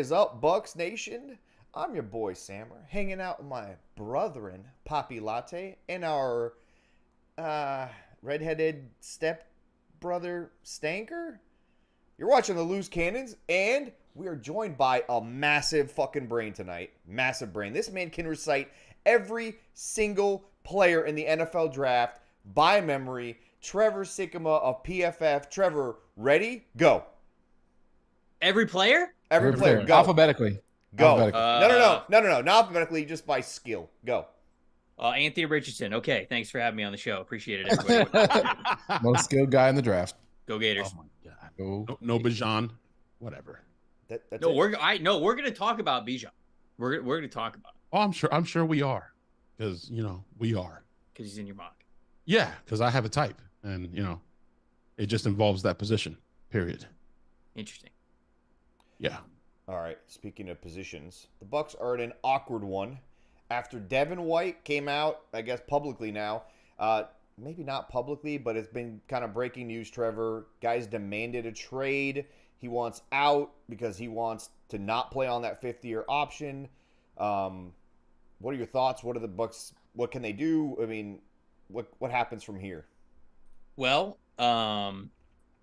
is up, Bucs Nation? I'm your boy Sammer, hanging out with my brethren, Poppy Latte, and our uh, redheaded step brother Stanker. You're watching the Loose Cannons, and we are joined by a massive fucking brain tonight. Massive brain. This man can recite every single player in the NFL draft by memory. Trevor Sikkhema of PFF. Trevor, ready? Go. Every player? Every player. Go. Alphabetically. Go. Alphabetically. No. Not alphabetically, just by skill. Go. Anthony Richardson. Okay, thanks for having me on the show. Appreciate it, everybody. Most skilled guy in the draft. Go Gators. Oh my god. No Bijan. Whatever. That's No, it. we're gonna talk about Bijan. We're gonna talk about it Oh, I'm sure we are, because we are. because he's in your mock. Yeah, because I have a type, and it just involves that position. Period. Interesting. Yeah. All right. Speaking of positions, the Bucs are in an awkward one after Devin White came out, I guess publicly now. Maybe not publicly, but it's been kind of breaking news. Trevor, guys demanded a trade. He wants out because he wants to not play on that fifth-year option. What are your thoughts? What are the Bucs? What can they do? I mean, what happens from here? Well,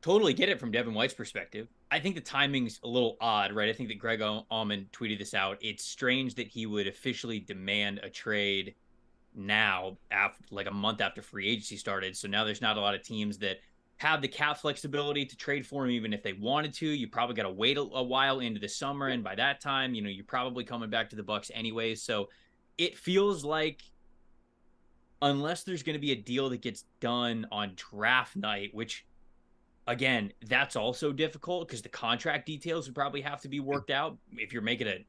totally get it from Devin White's perspective. I think the timing's a little odd, right? I think that Greg Allman tweeted this out. It's strange that he would officially demand a trade now, after like a month after free agency started. So now there's not a lot of teams that have the cap flexibility to trade for him, even if they wanted to. You probably got to wait a while into the summer, and by that time, you're probably coming back to the Bucs anyways. So it feels like, unless there's going to be a deal that gets done on draft night, which, again, that's also difficult because the contract details would probably have to be worked out if you're making a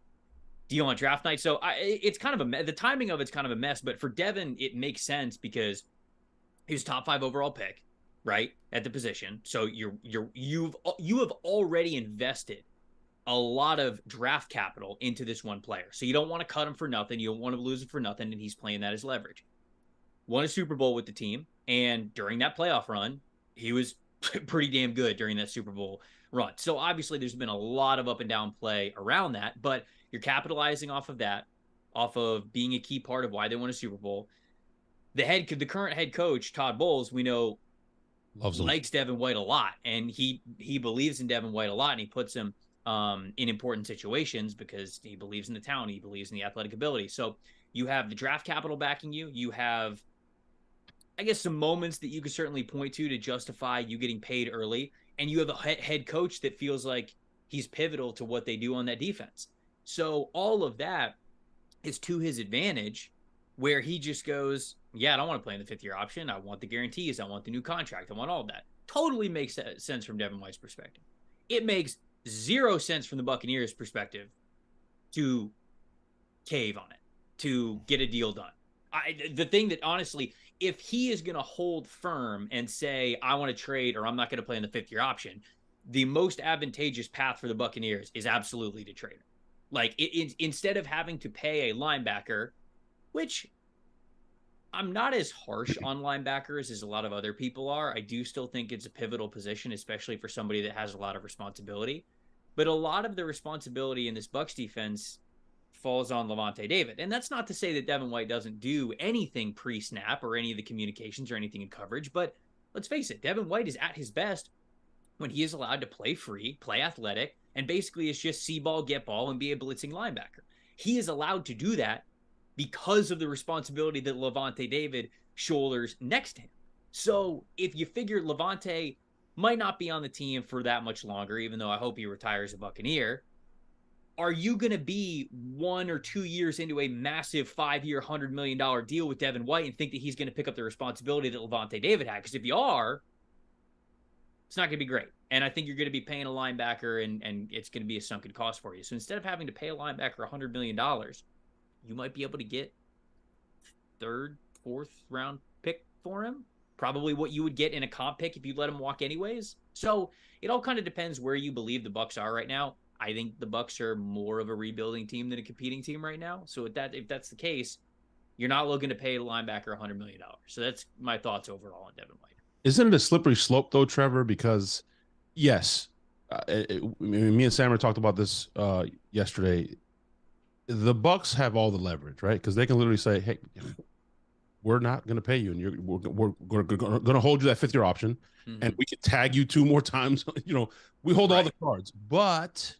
deal on draft night. So it's kind of the timing of it's kind of a mess. But for Devin, it makes sense because he was top 5 overall pick, right, at the position. So you have already invested a lot of draft capital into this one player. So you don't want to cut him for nothing. You don't want to lose him for nothing, and he's playing that as leverage. Won a Super Bowl with the team, and during that playoff run, he was pretty damn good during that Super Bowl run. So obviously there's been a lot of up and down play around that, but you're capitalizing off of that, off of being a key part of why they won a Super Bowl. The current head coach, Todd Bowles, we know likes Devin White a lot, and he believes in Devin White a lot, and he puts him in important situations because he believes in the talent, he believes in the athletic ability. So you have the draft capital backing you. You have, I guess, some moments that you could certainly point to justify you getting paid early. And you have a head coach that feels like he's pivotal to what they do on that defense. So all of that is to his advantage, where he just goes, yeah, I don't want to play in the fifth-year option. I want the guarantees. I want the new contract. I want all of that. Totally makes sense from Devin White's perspective. It makes zero sense from the Buccaneers' perspective to cave on it, to get a deal done. The thing that, honestly, if he is going to hold firm and say, I want to trade or I'm not going to play in the fifth-year option, the most advantageous path for the Buccaneers is absolutely to trade him. Like, instead of having to pay a linebacker, which I'm not as harsh on linebackers as a lot of other people are. I do still think it's a pivotal position, especially for somebody that has a lot of responsibility. But a lot of the responsibility in this Bucs defense falls on Lavonte David. And that's not to say that Devin White doesn't do anything pre-snap or any of the communications or anything in coverage, but let's face it, Devin White is at his best when he is allowed to play free, play athletic, and basically is just see ball, get ball, and be a blitzing linebacker. He is allowed to do that because of the responsibility that Lavonte David shoulders next to him. So if you figure Lavonte might not be on the team for that much longer, even though I hope he retires a Buccaneer, are you going to be 1 or 2 years into a massive 5-year, $100 million deal with Devin White and think that he's going to pick up the responsibility that Lavonte David had? Because if you are, it's not going to be great. And I think you're going to be paying a linebacker, and it's going to be a sunken cost for you. So instead of having to pay a linebacker $100 million, you might be able to get 3rd, 4th round pick for him. Probably what you would get in a comp pick if you let him walk anyways. So it all kind of depends where you believe the Bucs are right now. I think the Bucs are more of a rebuilding team than a competing team right now. So if that's the case, you're not looking to pay a linebacker $100 million. So that's my thoughts overall on Devin White. Isn't it a slippery slope though, Trevor? Because yes, Me and Sammer talked about this yesterday. The Bucs have all the leverage, right? Because they can literally say, "Hey, we're not going to pay you, and we're going to hold you that 5th-year option, and we can tag you 2 more times." We hold all the cards. But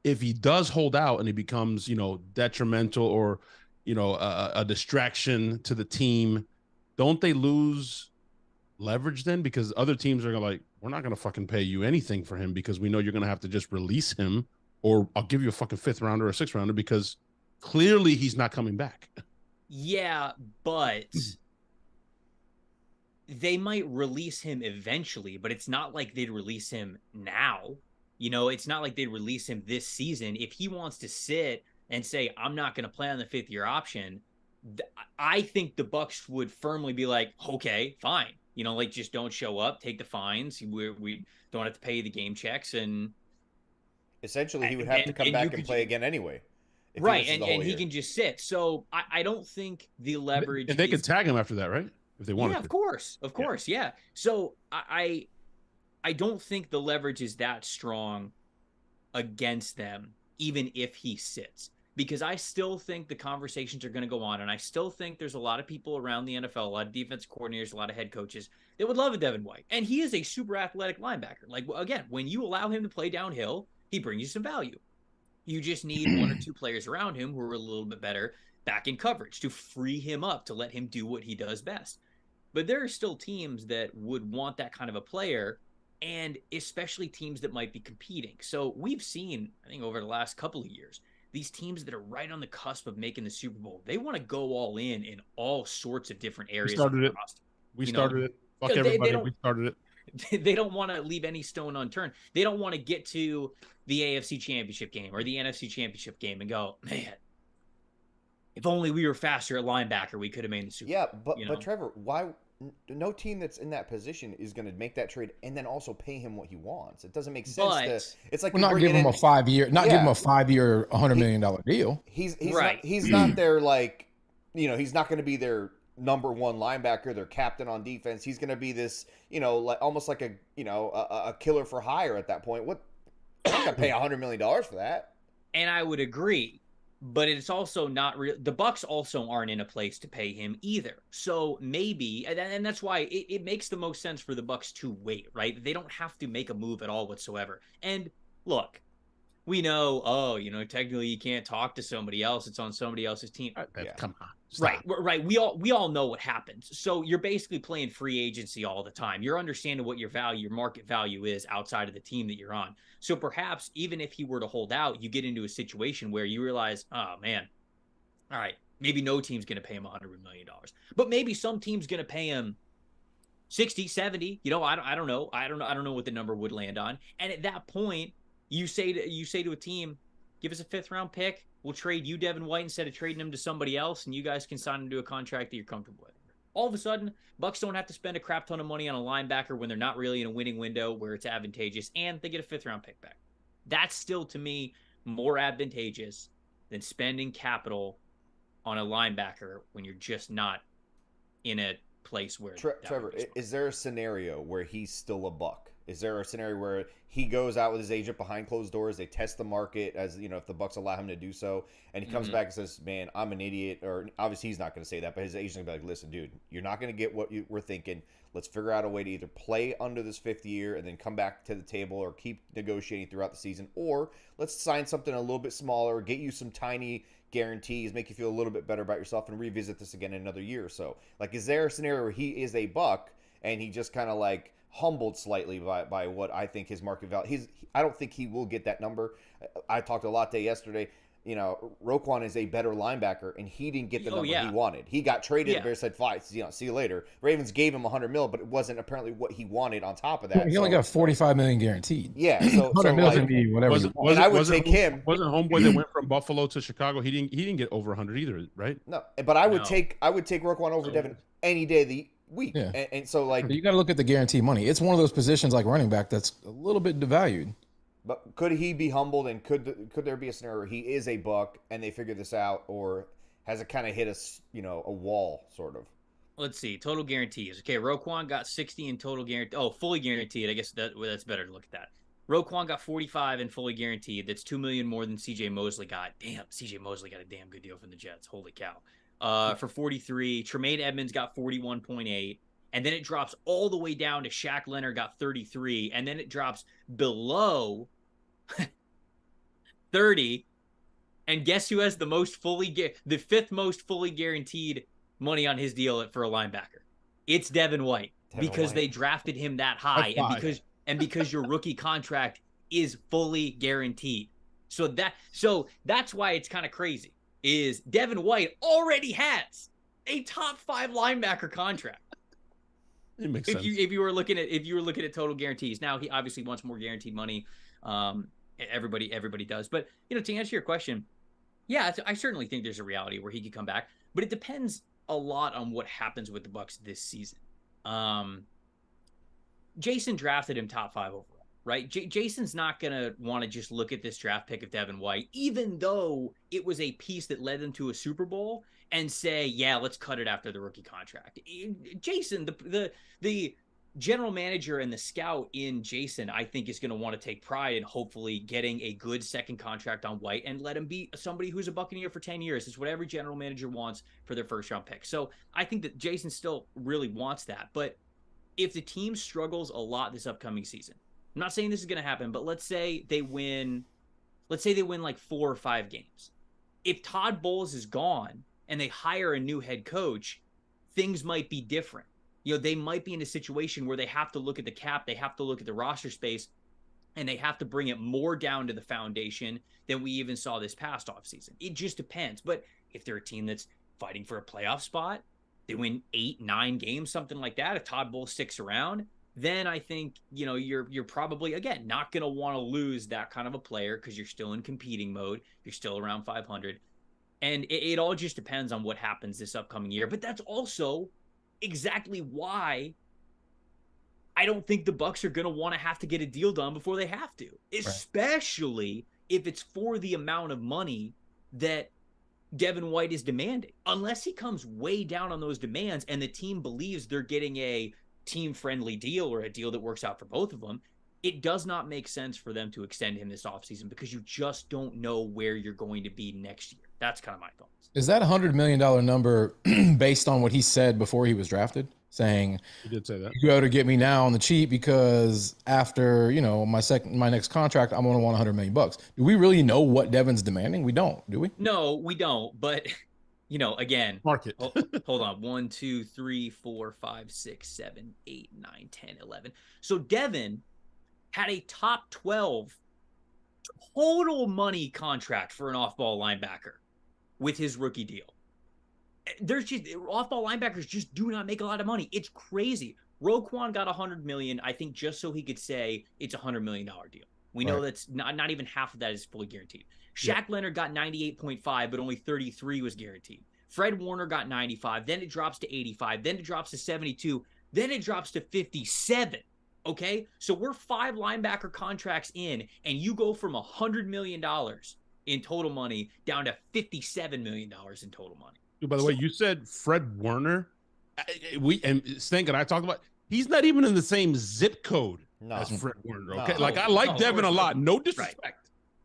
if he does hold out and he becomes, detrimental or, a distraction to the team, don't they lose leverage then? Because other teams are like, we're not going to fucking pay you anything for him because we know you're going to have to just release him, or I'll give you a fucking 5th rounder or a 6th rounder because clearly he's not coming back. Yeah, but they might release him eventually, but it's not like they'd release him now. It's not like they'd release him this season. If he wants to sit and say, I'm not going to play on the 5th-year option, I think the Bucs would firmly be like, okay, fine. Just don't show up, take the fines. We don't have to pay the game checks. And essentially he would have to come back and play again anyway. Right, and he can just sit. So I don't think the leverage... And they could tag him after that, right? If they wanted to. Of course, yeah. So I don't think the leverage is that strong against them, even if he sits. Because I still think the conversations are going to go on, and I still think there's a lot of people around the NFL, a lot of defense coordinators, a lot of head coaches that would love a Devin White. And he is a super athletic linebacker. Like, again, when you allow him to play downhill, he brings you some value. You just need 1 or 2 players around him who are a little bit better back in coverage to free him up, to let him do what he does best. But there are still teams that would want that kind of a player, and especially teams that might be competing. So we've seen, I think, over the last couple of years, these teams that are right on the cusp of making the Super Bowl, they want to go all in all sorts of different areas. We started it. Fuck everybody. We started it. They don't want to leave any stone unturned. They don't want to get to the AFC Championship game or the NFC Championship game and go, man, if only we were faster at linebacker, we could have made the Super Bowl. Yeah, but Trevor, why? No team that's in that position is going to make that trade and then also pay him what he wants. It doesn't make sense. It's like we're not giving him a 5-year, give him a 5-year, $100 million deal. He's right. He's not their he's not going to be their number 1 linebacker, their captain on defense. He's going to be this, almost like a killer for hire at that point. What? I'm not going to pay $100 million for that. And I would agree. But it's also not real. The Bucs also aren't in a place to pay him either. So maybe, and that's why it makes the most sense for the Bucs to wait, right? They don't have to make a move at all whatsoever. And look, we know, technically you can't talk to somebody else. It's on somebody else's team. Come on. Stop. Right. We all know what happens. So you're basically playing free agency all the time. You're understanding what your market value is outside of the team that you're on. So perhaps even if he were to hold out, you get into a situation where you realize, oh man, all right, maybe no team's going to pay him $100 million, but maybe some team's going to pay him 60, 70. I don't know. I don't know what the number would land on. And at that point, you say to a team, give us a 5th round pick. We'll trade you Devin White instead of trading him to somebody else, and you guys can sign him to a contract that you're comfortable with. All of a sudden, Bucs don't have to spend a crap ton of money on a linebacker when they're not really in a winning window where it's advantageous, and they get a 5th round pick back. That's still, to me, more advantageous than spending capital on a linebacker when you're just not in a place where... Trevor, is there a scenario where he's still a Buck? Is there a scenario where he goes out with his agent behind closed doors, they test the market as, if the Bucs allow him to do so, and he comes back and says, man, I'm an idiot, or obviously he's not going to say that, but his agent's going to be like, listen, dude, you're not going to get what we're thinking. Let's figure out a way to either play under this 5th year and then come back to the table or keep negotiating throughout the season, or let's sign something a little bit smaller, get you some tiny guarantees, make you feel a little bit better about yourself, and revisit this again in another year or so. Like, is there a scenario where he is a Buck and he just kind of like humbled slightly by what I think his market value. I don't think he will get that number. I talked to Latte yesterday. Roquan is a better linebacker, and he didn't get the number he wanted. He got traded. The Bears said, "Fine, see you later." Ravens gave him $100 million, but it wasn't apparently what he wanted. On top of that, he only got $45 million guaranteed. Yeah, so $100 million can be whatever. I would take him. Wasn't homeboy that went from Buffalo to Chicago? He didn't get over 100 either, right? No, but I would take Roquan over Devin any day of the week. Yeah. And so you got to look at the guarantee money. It's one of those positions like running back that's a little bit devalued. But could he be humbled, and could there be a scenario where he is a Buck and they figure this out, or has it kind of hit a wall sort of? Let's see. Total guarantees. Okay, Roquan got 60 in total guarantee. Oh, fully guaranteed. I guess that's better to look at that. Roquan got 45 and fully guaranteed. That's $2 million more than CJ Mosley got. Damn, CJ Mosley got a damn good deal from the Jets. Holy cow. For 43, Tremaine Edmonds got 41.8. And then it drops all the way down to Shaq Leonard got 33. And then it drops below 30. And guess who has the fifth most fully guaranteed money on his deal for a linebacker? It's Devin White. Because they drafted him that high, and because your rookie contract is fully guaranteed. So that's why it's kind of crazy. Is Devin White already has a top 5 linebacker contract. It makes sense. If you were looking at total guarantees. Now he obviously wants more guaranteed money. Everybody does. But to answer your question, yeah, I certainly think there's a reality where he could come back, but it depends a lot on what happens with the Bucs this season. Jason drafted him top 5 overall, right? Jason's not going to want to just look at this draft pick of Devin White, even though it was a piece that led them to a Super Bowl, and say, yeah, let's cut it after the rookie contract. Jason, the general manager and the scout in Jason, I think, is going to want to take pride in hopefully getting a good second contract on White and let him be somebody who's a Buccaneer for 10 years. It's what every general manager wants for their first round pick. So I think that Jason still really wants that. But if the team struggles a lot this upcoming season, I'm not saying this is going to happen, but let's say they win like 4 or 5 games. If Todd Bowles is gone and they hire a new head coach, things might be different. They might be in a situation where they have to look at the cap, they have to look at the roster space, and they have to bring it more down to the foundation than we even saw this past offseason. It just depends. But if they're a team that's fighting for a playoff spot, they win 8, 9 games, something like that, if Todd Bowles sticks around, then I think, you're probably, again, not going to want to lose that kind of a player because you're still in competing mode. You're still around 500. And it all just depends on what happens this upcoming year. But that's also exactly why I don't think the Bucs are going to want to have to get a deal done before they have to, especially if it's for the amount of money that Devin White is demanding. Unless he comes way down on those demands and the team believes they're getting a team-friendly deal or a deal that works out for both of them, it does not make sense for them to extend him this offseason because you just don't know where you're going to be next year. That's kind of my thoughts. Is that $100 million number based on what he said before he was drafted? Saying, he did say that. You better get me now on the cheap because after, my next contract, I'm going to want $100 million. Do we really know what Devin's demanding? We don't, do we? No, we don't. But, again, market. Hold on. 1, 2, 3, 4, 5, 6, 7, 8, 9, 10, 11. So Devin had a top 12 total money contract for an off-ball linebacker with his rookie deal. There's just off-ball linebackers just do not make a lot of money. It's crazy. Roquan got $100 million, I think, just so he could say it's a $100 million deal. We know that's not even half of that is fully guaranteed. Shaq Leonard got 98.5, but only 33 was guaranteed. Fred Warner got 95, then it drops to 85, then it drops to 72, then it drops to 57. Okay, so we're 5 linebacker contracts in, and you go from $100 million in total money down to $57 million in total money. Dude, by the way, you said Fred Warner. Stank and I talked about. He's not even in the same zip code as Fred Warner. Okay, I like Devin a lot. No disrespect. Right.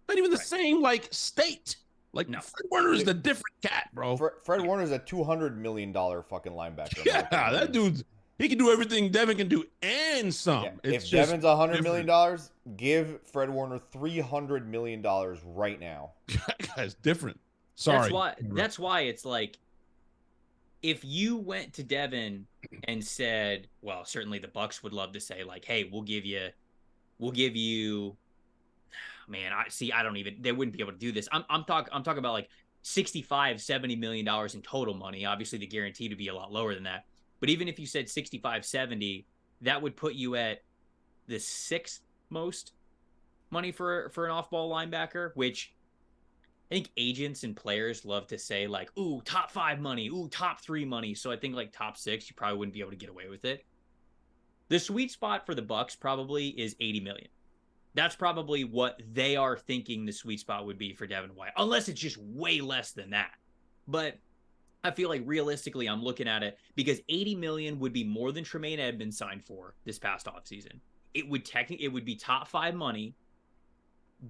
Not even the same state. Fred Warner is a different cat, bro. Fred Warner is a $200 million fucking linebacker. Yeah, that dude's. He can do everything Devin can do and some. Yeah, if Devin's $100 million, give Fred Warner $300 million right now. Guy's different. Sorry. That's why it's like, if you went to Devin and said, well, certainly the Bucs would love to say hey, we'll give you, man, they wouldn't be able to do this. I'm talking about $65, $70 million in total money. Obviously the guarantee would be a lot lower than that. But even if you said 65, 70, that would put you at the 6th most money for an off-ball linebacker, which I think agents and players love to say ooh, top 5 money, ooh, top 3 money. So I think top 6, you probably wouldn't be able to get away with it. The sweet spot for the Bucs probably is $80 million. That's probably what they are thinking the sweet spot would be for Devin White, unless it's just way less than that. But I feel like realistically, I'm looking at it because $80 million would be more than Tremaine Edmonds signed for this past offseason. it would be top 5 money,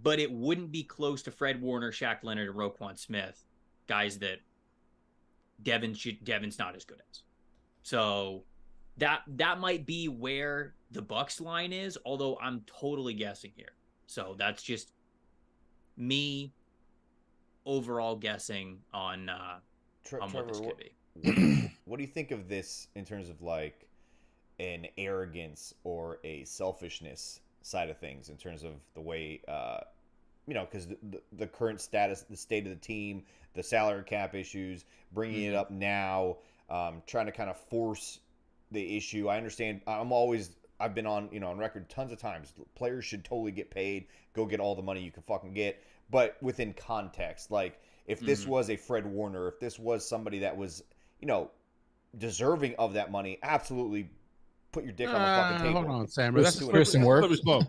but it wouldn't be close to Fred Warner, Shaq Leonard, and Roquan Smith, guys that Devin's not as good as. So that might be where the Bucs line is, although I'm totally guessing here. So that's just me overall guessing on what Trevor, this could be. what do you think of this in terms of like an arrogance or a selfishness side of things in terms of the way, because the current status, the state of the team, the salary cap issues, bringing it up now, trying to kind of force the issue. I understand. I've been on record tons of times. Players should totally get paid. Go get all the money you can fucking get, but within context. Like if this was a Fred Warner, if this was somebody that was, deserving of that money, absolutely put your dick on the fucking table. Hold on, Sam. That's a slippery slope.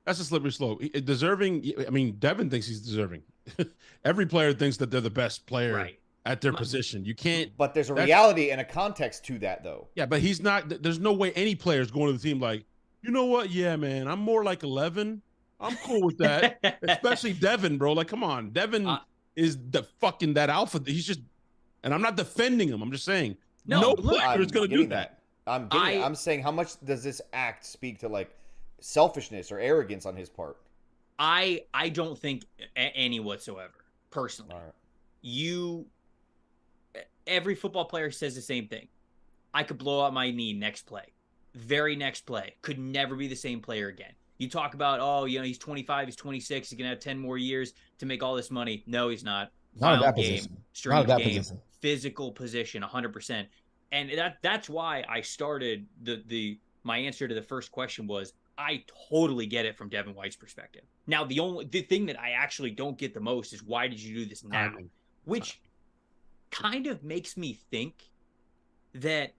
That's a slippery slope. Deserving. I mean, Devin thinks he's deserving. Every player thinks that they're the best player at their position. You can't. But there's a reality and a context to that, though. Yeah, but he's not. There's no way any player is going to the team like, you know what? Yeah, man, I'm more like 11. I'm cool with that. Especially Devin, bro. Like, come on, Devin is the fucking that alpha. He's just, and I'm not defending him. I'm just saying, no player is going to do that. I'm saying, how much does this act speak to like selfishness or arrogance on his part? I don't think any whatsoever. Personally, every football player says the same thing. I could blow out my knee next play, very next play, could never be the same player again. You talk about, he's 25, he's 26, he's gonna have 10 more years to make all this money. No, he's not. Not at that position. Strange game, physical position, 100%. And that's why I started my answer to the first question was, I totally get it from Devin White's perspective. Now, the thing that I actually don't get the most is, why did you do this now? Which kind of makes me think that,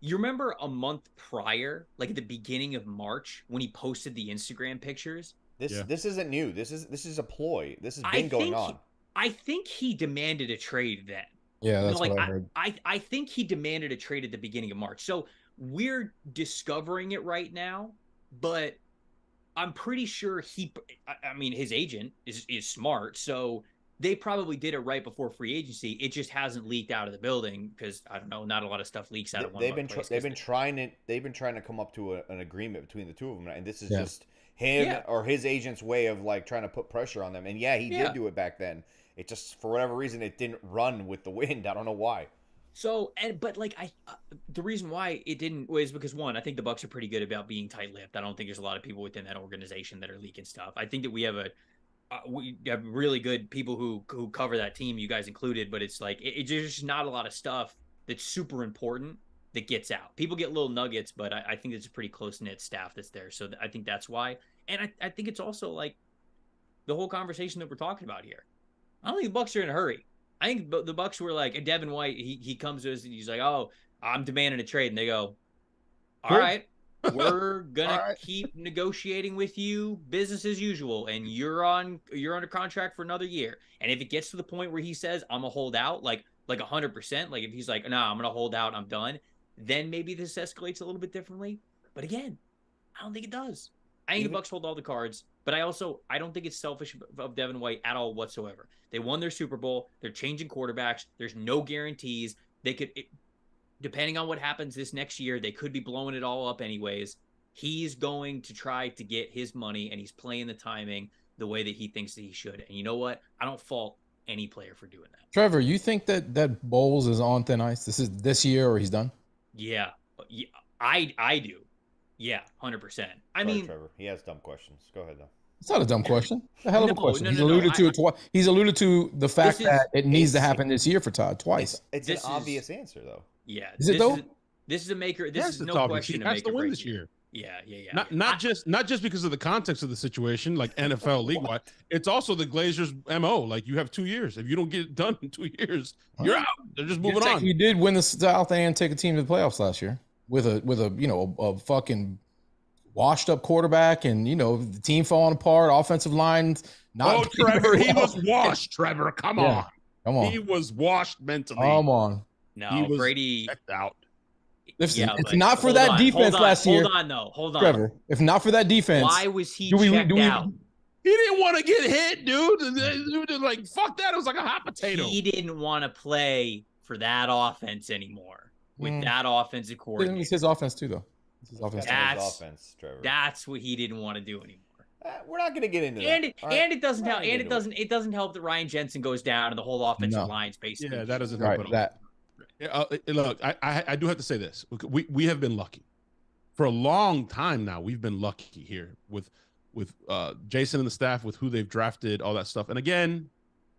you remember a month prior, like at the beginning of March, when he posted the Instagram pictures? This isn't new. This is a ploy. This has been going on. I think he demanded a trade then. Yeah, that's what I heard. I think he demanded a trade at the beginning of March. So we're discovering it right now, but I'm pretty sure his agent is smart. So they probably did it right before free agency. It just hasn't leaked out of the building because, I don't know, not a lot of stuff leaks out of one. They've been trying to come up to an agreement between the two of them, and this is just him or his agent's way of like trying to put pressure on them. And he did do it back then. It just, for whatever reason, it didn't run with the wind. I don't know why. So, the reason why it didn't was because, one, I think the Bucs are pretty good about being tight-lipped. I don't think there's a lot of people within that organization that are leaking stuff. I think that we have really good people who cover that team, you guys included, but it's like, there's just not a lot of stuff that's super important that gets out. People get little nuggets, but I think it's a pretty close-knit staff that's there. So I think that's why. And I think it's also like the whole conversation that we're talking about here. I don't think the Bucs are in a hurry. I think the Bucs were like, Devin White, he comes to us and he's like, oh, I'm demanding a trade. And they go, all right, we're going to keep negotiating with you, business as usual. And you're under contract for another year. And if it gets to the point where he says, I'm going to hold out, like 100%, like if he's like, no, I'm going to hold out, I'm done, then maybe this escalates a little bit differently. But again, I don't think it does. I think the Bucs hold all the cards, but I don't think it's selfish of Devin White at all whatsoever. They won their Super Bowl. They're changing quarterbacks. There's no guarantees. They could, depending on what happens this next year, they could be blowing it all up anyways. He's going to try to get his money, and he's playing the timing the way that he thinks that he should. And you know what? I don't fault any player for doing that. Trevor, you think that Bowles is on thin ice? This is this year, or he's done? Yeah, I do. Yeah, 100%. I mean, Trevor, he has dumb questions. Go ahead, though. It's not a dumb question. It's a hell of a question. He's alluded to it twice. He's alluded to the fact that it needs to happen this year for Todd twice. It's an obvious answer, though. Yeah. Is it though? This is a maker. This is no question. He has to win this year. Yeah. Not just because of the context of the situation, like NFL league-wide. It's also the Glazers' MO. Like, you have 2 years. If you don't get it done in 2 years, you're out. They're just moving on. You did win the South and take a team to the playoffs last year with a fucking washed up quarterback, and the team falling apart, offensive lines. Trevor, he was washed. Trevor, come on. He was washed mentally. Come on. No, Brady out. Listen, if but not for hold that on, defense last year, Hold on. Trevor, if not for that defense, Why was he checked out? He didn't want to get hit, dude. Like, fuck that. It was like a hot potato. He didn't want to play for that offense anymore with that offensive coordinator. It's his offense too, though. It's his offense. Offense, Trevor. That's what he didn't want to do anymore. We're not going to get into And that. it doesn't help. And it doesn't help that Ryan Jensen goes down and the whole offensive line's basically. Yeah, that doesn't help at all. Look, I do have to say this. We have been lucky for a long time now. We've been lucky here with Jason and the staff, with who they've drafted, all that stuff. And again,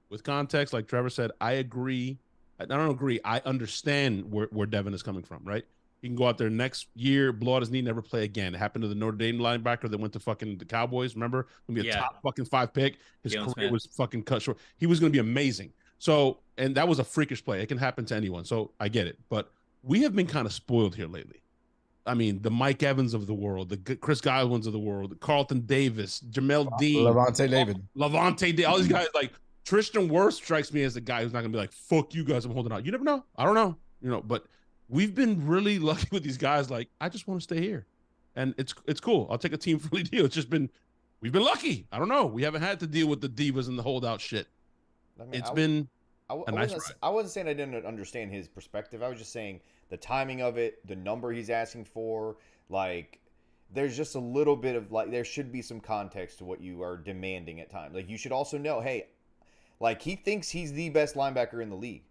with context, like Trevor said, I agree. I don't agree. I understand where Devin is coming from, right? He can go out there next year, blow out his knee, never play again. It happened to the Notre Dame linebacker that went to fucking the Cowboys. Remember? Gonna be a top fucking 5 pick. His career was fucking cut short. He was going to be amazing. So, and that was a freakish play. It can happen to anyone. So I get it. But we have been kind of spoiled here lately. I mean, the Mike Evans of the world, the Chris Godwins of the world, the Carlton Davis, Jamel Dean, Levante David, all these guys. Like Tristan Wirfs strikes me as the guy who's not going to be like, fuck you guys, I'm holding out. You never know. I don't know. But we've been really lucky with these guys. Like, I just want to stay here. And it's cool. I'll take a team-friendly deal. It's just been, we've been lucky. I don't know. We haven't had to deal with the divas and the holdout shit. I mean, it's been a nice ride. I wasn't saying I didn't understand his perspective. I was just saying the timing of it, the number he's asking for, like, there's just a little bit of, like, there should be some context to what you are demanding at times. Like, you should also know, hey, like, he thinks he's the best linebacker in the league.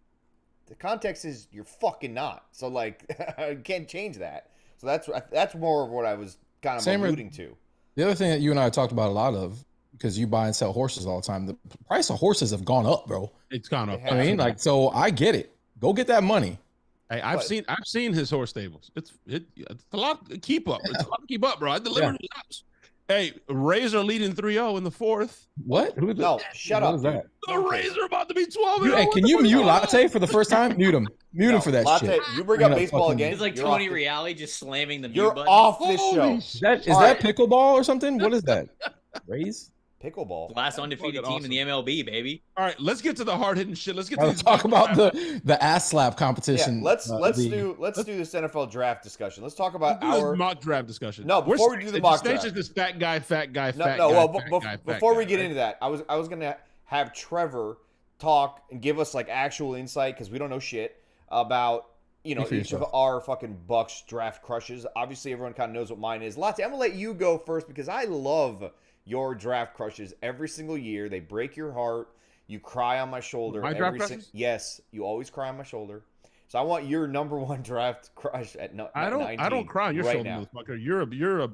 The context is you're fucking not. So, like, I can't change that. So that's more of what I was kind of alluding to. The other thing that you and I talked about a lot of, because you buy and sell horses all the time, the price of horses have gone up, bro. It's gone up. I mean, like, so I get it. Go get that money. Hey, I've seen his horse stables. It's a lot to keep up. It's a lot to keep up, bro. I delivered his house. Hey, Rays are leading 3-0 in the fourth. What? No, shut up. That? The Rays are about to be 12. Hey, can you mute Latte for the first time? Mute him. Mute him for that Latte, shit. you bring up baseball again. It's like Tony Reale just slamming the mute You're button. off this show. Is that pickleball or something? What is that? Rays? Pickleball. Last undefeated team in the MLB, baby. All right, let's get to the hard-hitting shit. Let's get to talk about the ass slap competition. Yeah, let's do this NFL draft discussion. Let's talk about our mock draft discussion. No, before we do the mock draft, just this fat guy. Before we get into that, I was gonna have Trevor talk and give us like actual insight because we don't know shit about each of our fucking Bucs draft crushes. Obviously, everyone kind of knows what mine is. Latte, I'm gonna let you go first because I love your draft crushes every single year. They break your heart. You cry on my shoulder. Yes, you always cry on my shoulder. So I want your number one draft crush at 19. I don't cry on your shoulder, motherfucker. You're a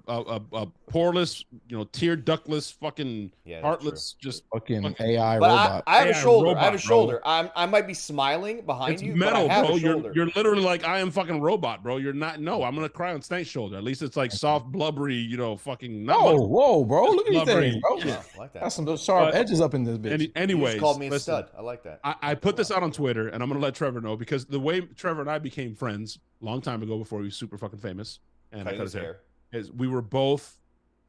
poreless, tear ductless, fucking heartless, just fucking AI but robot. I have a shoulder. I have a shoulder. I might be smiling behind you. Metal, but I have bro. A shoulder. You're literally like I am fucking robot, bro. You're not. No, I'm gonna cry on Snake's shoulder. At least it's like soft, blubbery, fucking. Whoa, bro! Look at these things, bro. Yeah, I like that. Got some sharp edges up in this bitch. Anyways, you just called me a stud. I like that. I put this out on Twitter, and I'm gonna let Trevor know because the way Trevor and I became friends a long time ago before he was super fucking famous, and I cut his hair, is we were both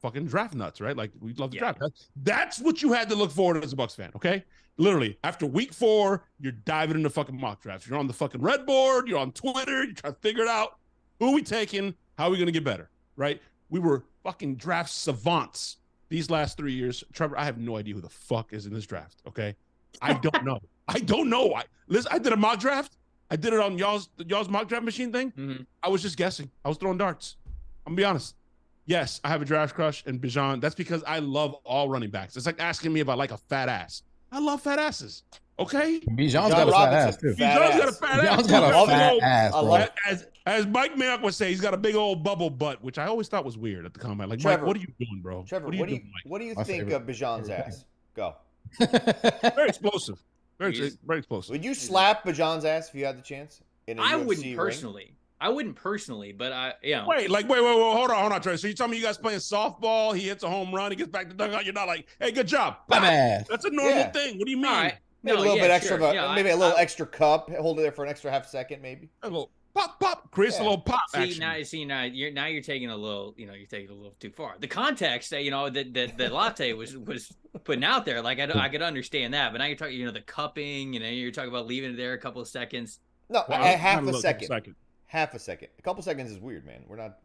fucking draft nuts, right? Like we love the draft. That's what you had to look forward to as a Bucs fan, okay? Literally, after week 4, you're diving into fucking mock drafts. You're on the fucking red board. You're on Twitter. You're trying to figure it out. Who are we taking? How are we gonna get better, right? We were fucking draft savants these last 3 years. Trevor, I have no idea who the fuck is in this draft. Okay, I don't know. I don't know. I did a mock draft. I did it on y'all's mock draft machine thing. Mm-hmm. I was just guessing. I was throwing darts. I'm gonna be honest. Yes, I have a draft crush and Bijan. That's because I love all running backs. It's like asking me about like a fat ass. I love fat asses. Okay. Bijan's got a fat ass too. Bijan's got a fat ass. Bijan's got a fat ass, bro. As Mike Mayock would say, he's got a big old bubble butt, which I always thought was weird at the combine. Like, Trevor, Mike, what are you doing, bro? Trevor, what do you think of Bijan's ass? Go. Very explosive. Very explosive. Would you slap Bijan's ass if you had the chance? I wouldn't personally. I wouldn't personally, but Wait, hold on, Trey. So you tell me you guys playing softball? He hits a home run. He gets back to dugout. You're not like, hey, good job. That's a normal thing. What do you mean? Right. Maybe a little bit extra, maybe a little extra cup. Hold it there for an extra half second, maybe. A little pop, Chris. A little pop. Now you're taking a little, you're taking a little too far. The context, that Latte was putting out there, like I could understand that, but now you're talking, the cupping, you're talking about leaving it there a couple of seconds. No, half a second. half a second. A couple seconds is weird, man. We're not,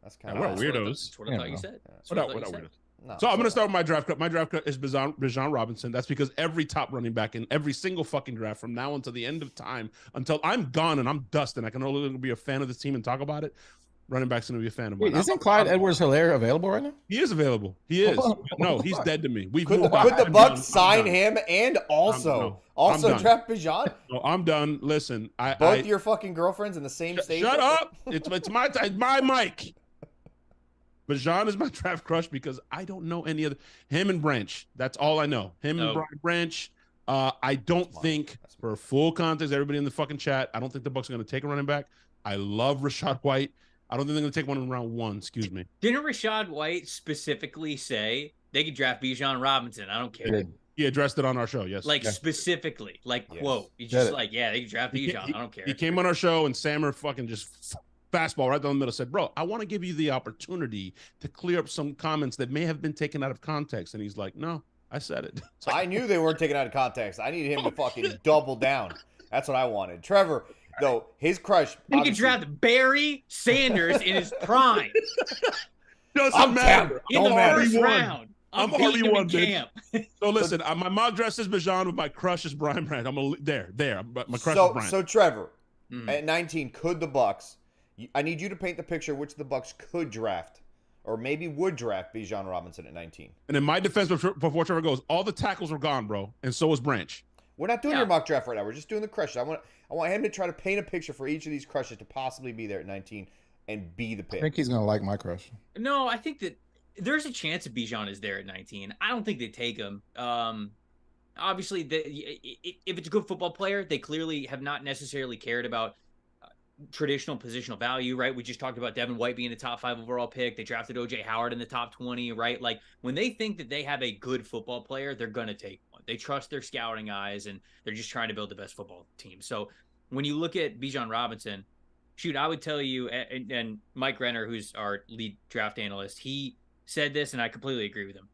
that's kind Yeah, of we're weirdos. That's what I thought you said. Yeah. We're not weirdos. No, So I'm going to start with my draft cut. My draft cut is Bijan Robinson. That's because every top running back in every single fucking draft from now until the end of time, until I'm gone and I'm dust and I can no longer be a fan of this team and talk about it, running back's going to be a fan of mine. Wait, isn't Clyde Edwards-Helaire available right now? He is available. He is. No, he's dead to me. Could the Bucs sign him and also draft Bijan? No, I'm done. Listen, Both your fucking girlfriends in the same state. Shut up! It's my mic. Bijan is my draft crush because I don't know any other. Him and Branch. That's all I know. Him and Brian Branch. I don't think, for full context, everybody in the fucking chat, I don't think the Bucs are going to take a running back. I love Rashad White. I don't think they're going to take one in round 1. Excuse me. Didn't Rashad White specifically say they could draft Bijan Robinson? I don't care. He addressed it on our show. Yes. Specifically, quote. He's Get just it. like, yeah, they could draft Bijan. I don't care. He came on our show and Sammer fucking just fastball right down the middle said, bro, I want to give you the opportunity to clear up some comments that may have been taken out of context. And he's like, no, I said it. I knew they weren't taken out of context. I needed him to fucking double down. That's what I wanted. Trevor, though, his crush. He could draft Barry Sanders in his prime. Doesn't matter. In the first round. I'm beating him in RB1, camp. So listen, my mock dress is Bijan, but my crush is Brian Branch. I'm there. But my crush is Brian. So Trevor, at 19, could the Bucs? I need you to paint the picture which the Bucs could draft, or maybe would draft Bijan Robinson at 19. And in my defense, before Trevor goes, all the tackles were gone, bro, and so was Branch. We're not doing your mock draft right now. We're just doing the crushes. I want him to try to paint a picture for each of these crushes to possibly be there at 19 and be the pick. I think he's going to like my crush. No, I think that there's a chance that Bijan is there at 19. I don't think they take him. Obviously, if it's a good football player, they clearly have not necessarily cared about traditional positional value, right? We just talked about Devin White being a top 5 overall pick. They drafted OJ Howard in the top 20, right? Like when they think that they have a good football player, they're going to take one. They trust their scouting eyes and they're just trying to build the best football team. So when you look at Bijan Robinson, shoot, I would tell you, and Mike Renner, who's our lead draft analyst, he said this and I completely agree with him.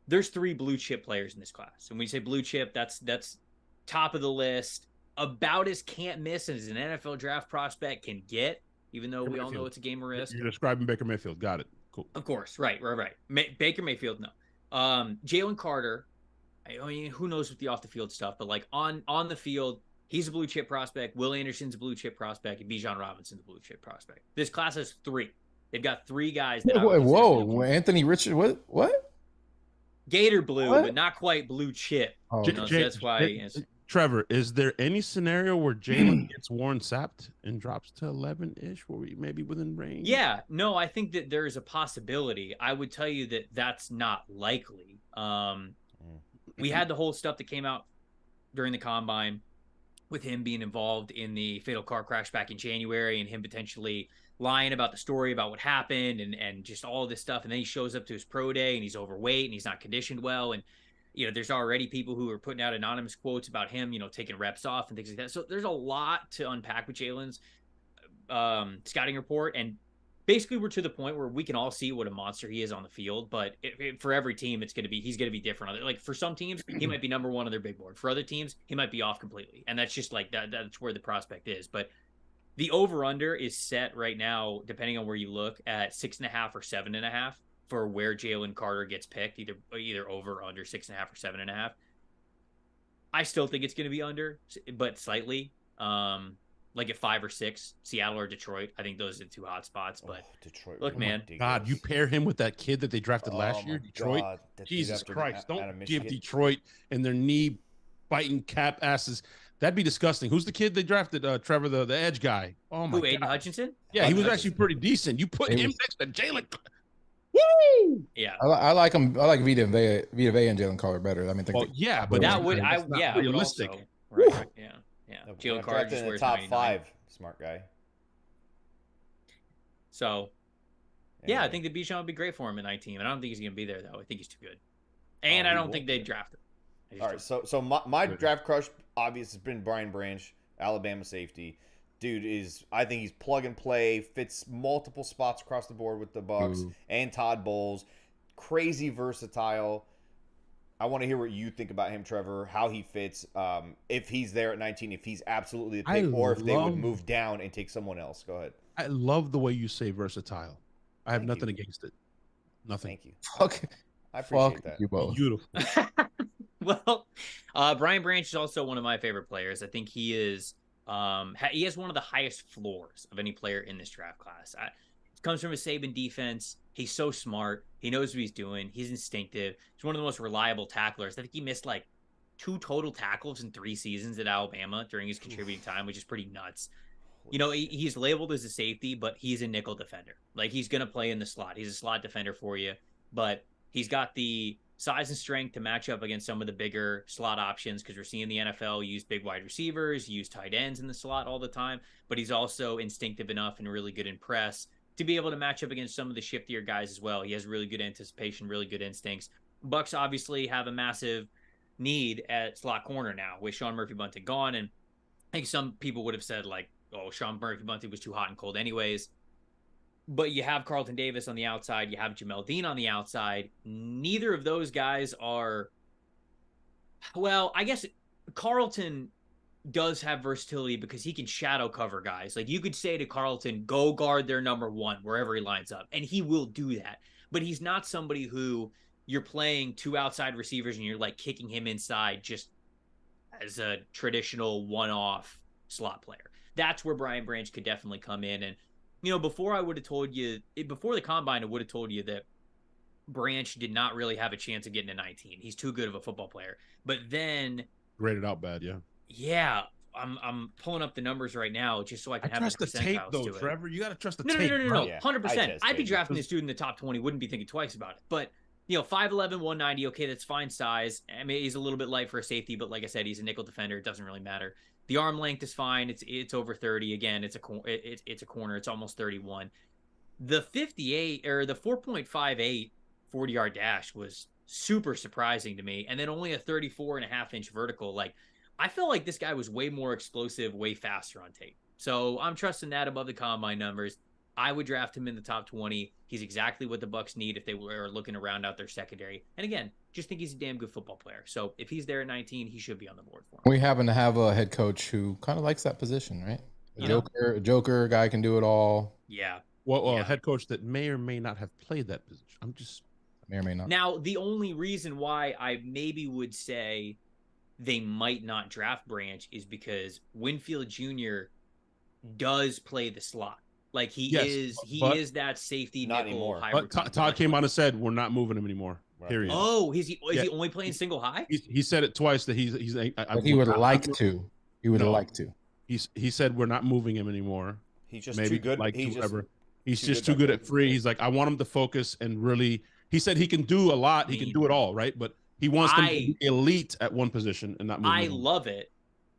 There's 3 blue chip players in this class. And when you say blue chip, that's top of the list. About as can't miss as an NFL draft prospect can get, even though we all know it's a game of risk. You're describing Baker Mayfield. Got it. Cool. Of course. Right. Baker Mayfield, no. Jalen Carter, I mean, who knows with the off the field stuff, but like on the field, he's a blue chip prospect. Will Anderson's a blue chip prospect, and Bijan Robinson's a blue chip prospect. This class has 3. They've got 3 guys that Whoa, Anthony Richard, what? Gator blue, but not quite blue chip. Oh, so that's why. Trevor, is there any scenario where Jalen gets Warren sapped and drops to 11-ish, where we maybe within range? Yeah, no, I think that there is a possibility. I would tell you that that's not likely. We had the whole stuff that came out during the combine with him being involved in the fatal car crash back in January and him potentially lying about the story about what happened and just all this stuff. And then he shows up to his pro day and he's overweight and he's not conditioned well. And there's already people who are putting out anonymous quotes about him, taking reps off and things like that. So there's a lot to unpack with Jalen's scouting report. And basically we're to the point where we can all see what a monster he is on the field. But for every team, he's going to be different. Like for some teams, he might be number 1 on their big board. For other teams, he might be off completely. And that's just like that. That's where the prospect is. But the over-under is set right now, depending on where you look, at 6.5 or 7.5. For where Jalen Carter gets picked, either over or under 6.5 or 7.5. I still think it's going to be under, but slightly. Like at 5 or 6, Seattle or Detroit. I think those are the 2 hot spots. But Detroit, look, man, God, you pair him with that kid that they drafted last year, Detroit. Jesus Christ, don't give Detroit and their knee biting cap asses. That'd be disgusting. Who's the kid they drafted? Trevor, the edge guy. Oh my God, Aiden Hutchinson. Yeah, he was actually pretty decent. You put him next to Jalen. Woo! Yeah, I like him. I like Vita Vea and Jalen Carter better. I mean, but that would realistic. Right. Yeah. Jalen Carter just in the top 5. Smart guy. So, yeah, I think the Bijan would be great for him at 19. And I don't think he's going to be there though. I think he's too good, and I don't think they'd draft him. All right, so my draft crush obviously has been Brian Branch, Alabama safety. Dude I think he's plug and play, fits multiple spots across the board with the Bucs and Todd Bowles. Crazy versatile. I want to hear what you think about him, Trevor, how he fits, if he's there at 19, if he's absolutely the pick, or if they would move down and take someone else. Go ahead. I love the way you say versatile. I have Thank nothing you. against it. Nothing. Thank you. Fuck, I appreciate fuck that. you both. Beautiful. Well, Brian Branch is also one of my favorite players. I think he is. He has one of the highest floors of any player in this draft class. Comes from a Saban defense. He's so smart. He knows what he's doing. He's instinctive. He's one of the most reliable tacklers. I think he missed like 2 total tackles in 3 seasons at Alabama during his contributing time, which is pretty nuts. You know, he's labeled as a safety, but he's a nickel defender. Like, he's going to play in the slot. He's a slot defender for you, but he's got the size and strength to match up against some of the bigger slot options, because we're seeing the NFL use big wide receivers, use tight ends in the slot all the time, but he's also instinctive enough and really good in press to be able to match up against some of the shiftier guys as well. He has really good anticipation, really good instincts. Bucs obviously have a massive need at slot corner now with Sean Murphy-Bunting gone, and I think some people would have said, like, oh, Sean Murphy-Bunting was too hot and cold anyways. But you have Carlton Davis on the outside. You have Jamel Dean on the outside. Neither of those guys are... Well, I guess Carlton does have versatility because he can shadow cover guys. Like, you could say to Carlton, go guard their number 1 wherever he lines up, and he will do that. But he's not somebody who you're playing 2 outside receivers and you're like kicking him inside just as a traditional one-off slot player. That's where Brian Branch could definitely come in. And, you know, before the combine, I would have told you that Branch did not really have a chance of getting to 19. He's too good of a football player. But then Graded out bad, yeah. Yeah, I'm pulling up the numbers right now just so I can have trust the tape, percentiles though, to it. Trevor. You got to trust the No, tape. no, Yeah, 100%. I'd be tape. drafting this dude in the top 20. Wouldn't be thinking twice about it. But, you know, 5'11", 190, okay, that's fine size. I mean, he's a little bit light for a safety, but like I said, he's a nickel defender. It doesn't really matter. The arm length is fine. It's over 30. Again, it's a corner. It's almost 31. The 58 or the 4.58 40-yard dash was super surprising to me, and then only a 34.5-inch vertical. Like, I feel like this guy was way more explosive, way faster on tape. So I'm trusting that above the combine numbers. I would draft him in the top 20. He's exactly what the Bucs need if they were looking to round out their secondary. And again, just think he's a damn good football player. So if he's there at 19, he should be on the board for him. We happen to have a head coach who kind of likes that position, right? A joker guy can do it all. Yeah. Well, a head coach that may or may not have played that position. May or may not. Now, the only reason why I maybe would say they might not draft Branch is because Winfield Jr. does play the slot. Like, he is that safety not nickel anymore. hybrid. But Todd came on and said, we're not moving him anymore. Right. Period. Oh, is he only playing single high? He said it twice that he would like to. He would like to. He said we're not moving him anymore. He's just Maybe too good. Like He's whoever. He's too just good too good back at free. there. He's like, I want him to focus and really. He said he can do a lot. He can do it all, right? But he wants them to be elite at one position and not move. I love it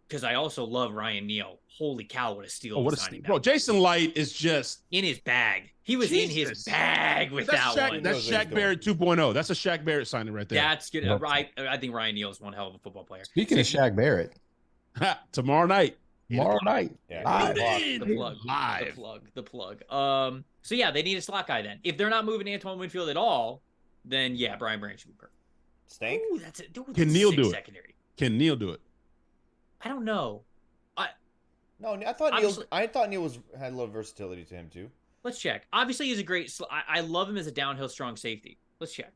because I also love Ryan Neal. Holy cow, what a steal! Oh, what a steal, bro! Jason Light is just in his bag. He was in his bag with that one. That's Shaq Barrett 2.0. That's a Shaq Barrett signing right there. That's good. Right. I think Ryan Neal is one hell of a football player. Speaking of Shaq Barrett, tomorrow night. Yeah, The plug. So yeah, they need a slot guy then. If they're not moving Antoine Winfield at all, then yeah, Brian Branch should be perfect. Stank? Ooh, that's it. Dude, Can Neal do it? Secondary. Can Neal do it? I don't know. No, I thought Neal had a little versatility to him too. Let's check. Obviously, he's a great. I love him as a downhill strong safety. Let's check.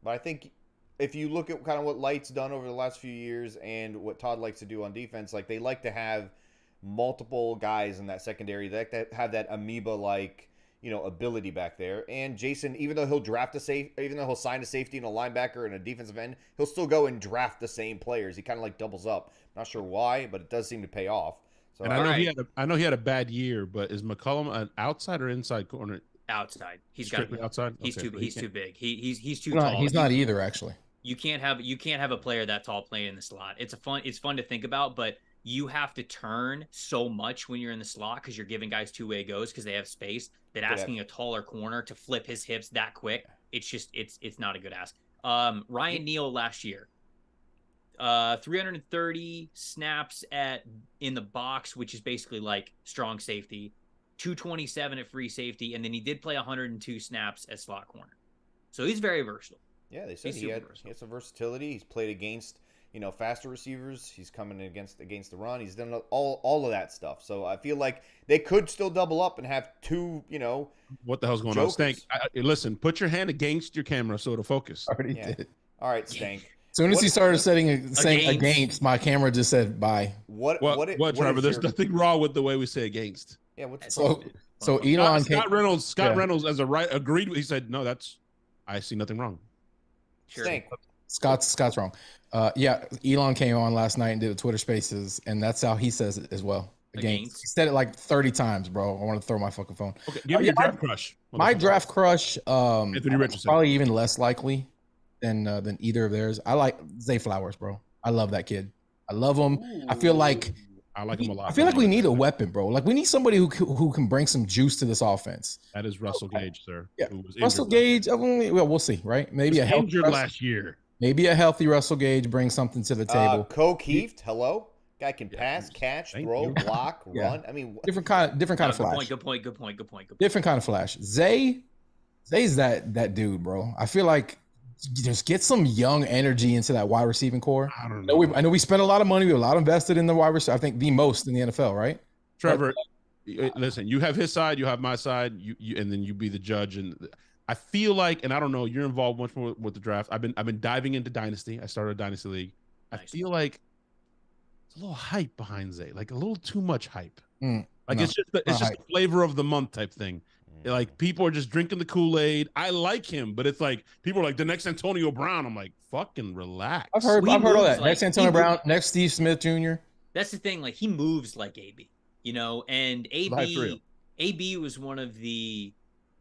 But I think if you look at kind of what Light's done over the last few years and what Todd likes to do on defense, like they like to have multiple guys in that secondary. They like to have that amoeba-like, ability back there. And Jason, even though he'll sign a safety and a linebacker and a defensive end, he'll still go and draft the same players. He kind of like doubles up. Not sure why, but it does seem to pay off. So, and I know he had a bad year, but is McCollum an outside or inside corner? Outside. He's got to be outside. He's too big. He's too tall. tall. He's not either, actually. You can't have a player that tall playing in the slot. It's fun to think about, but you have to turn so much when you're in the slot because you're giving guys two-way goes because they have space. That asking a taller corner to flip his hips that quick, it's not a good ask. Ryan Neal last year, 330 snaps in the box, which is basically like strong safety, 227 at free safety, and then he did play 102 snaps at slot corner. So he's very versatile. Yeah, they said He's he super had versatile. some versatility. He's played against faster receivers. He's coming against the run. He's done all of that stuff. So I feel like they could still double up and have two What the hell's going on? jokers. Stank, listen, put your hand against your camera so it'll focus. Already Yeah. did. All right, Stank. As soon as he started saying Against. against, my camera just said bye. What Trevor? is There's your, nothing wrong with the way we say against. yeah? What's the So problem? so Elon came. Scott Yeah. Reynolds as a right agreed. He said, no, I see nothing wrong. Sure. Stank. Scott's wrong. Yeah, Elon came on last night and did a Twitter Spaces, and that's how he says it as well. Against. He said it like 30 times, bro. I want to throw my fucking phone. Okay, give me your draft crush. My draft crush, Anthony Richardson. probably even less likely than either of theirs. I like Zay Flowers, bro. I love that kid. I love him. I feel like I like him a lot. I feel like we need a weapon, bro. Like we need somebody who can bring some juice to this offense. That is Russell Gage, sir. Yeah, who was Russell injured Gage. Well, we'll see, right? Maybe last- a healthy injured last year. Maybe a healthy Russell Gage brings something to the table. Coke Heath, hello. Guy can Yeah, pass, catch, thank throw, you. block, Yeah. run. I mean, Different kind of flash. Good point. Different kind of flash. Zay's that dude, bro. I feel like just get some young energy into that wide receiving core. I don't know. I know we spent a lot of money. We have a lot invested in the wide receiver. I think the most in the NFL, right? Trevor, listen, you have his side, you have my side, you and then you be the judge. And I feel like, and I don't know, you're involved much more with the draft. I've been diving into Dynasty. I started a Dynasty League. I Nice. feel like it's a little hype behind Zay, like a little too much hype. Like No, it's just the flavor of the month type thing. Mm. Like people are just drinking the Kool-Aid. I like him, but it's like people are like the next Antonio Brown. I'm like, fucking relax. I've heard He all moves that. like- Next Antonio he Brown, next Steve Smith Jr. That's the thing. Like he moves like AB, and Hype's real. AB was one of the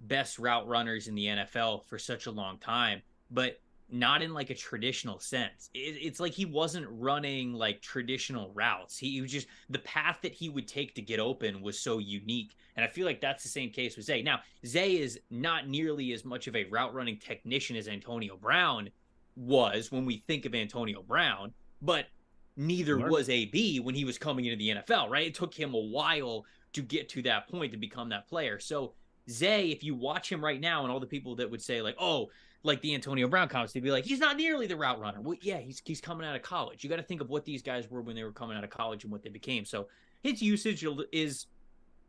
best route runners in the NFL for such a long time, but not in like a traditional sense. It's like he wasn't running like traditional routes. He was just, the path that he would take to get open was so unique. And I feel like that's the same case with Zay. Now, Zay is not nearly as much of a route running technician as Antonio Brown was when we think of Antonio Brown, but neither was AB when he was coming into the NFL, right? It took him a while to get to that point to become that player. So Zay, if you watch him right now, and all the people that would say like, oh, like the Antonio Brown comments, they'd be like, he's not nearly the route runner. Well, yeah, he's coming out of college. You got to think of what these guys were when they were coming out of college and what they became. So his usage is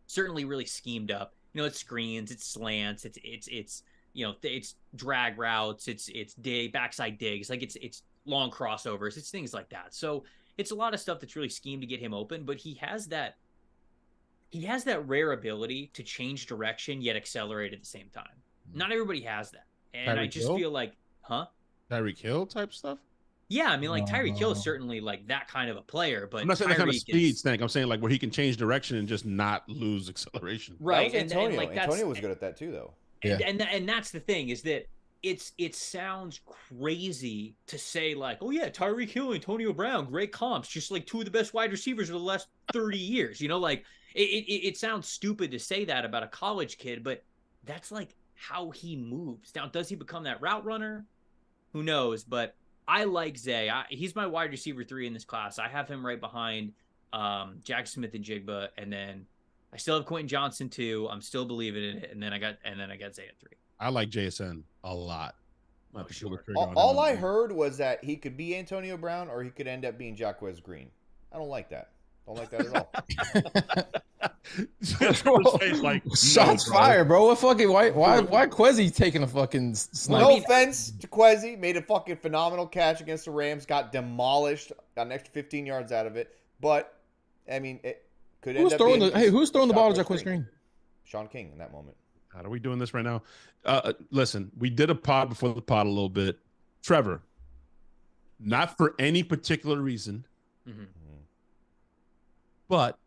certainly really schemed up. It's screens, it's slants, it's it's drag routes, it's backside digs, like it's long crossovers, it's things like that. So it's a lot of stuff that's really schemed to get him open, but he has that rare ability to change direction yet accelerate at the same time. Not everybody has that. And I just feel like, Tyreek Hill type stuff. Yeah, I mean, like Tyreek Hill is certainly like that kind of a player, but I'm not saying that kind of Tyreek speed, is, Stank. I'm saying like where he can change direction and just not lose acceleration. right? That was Antonio. like Antonio was good at that too, though. And that's the thing, is that it sounds crazy to say like, oh yeah, Tyreek Hill, Antonio Brown, great comps, just like two of the best wide receivers of the last 30 years. Like it sounds stupid to say that about a college kid, but that's like how he moves. Now, does he become that route runner? Who knows? But I like Zay. He's my wide receiver 3 in this class. I have him right behind Jack Smith and Jigba, and then I still have Quentin Johnson too. I'm still believing in it, and then I got Zay at 3. I like JSN a lot. Oh, sure. All I heard was that he could be Antonio Brown or he could end up being Jacquez Green. I don't like that. Don't like that at all. Shots fired, bro. What fucking why Quezzy taking a fucking snipe? No offense to Quezzy, made a fucking phenomenal catch against the Rams, got demolished, got an extra 15 yards out of it. But I mean, it could end up being who's throwing the ball to Jacquez Green? Sean King in that moment. How are we doing this right now? Listen, we did a pod before the pod a little bit. Trevor, not for any particular reason, but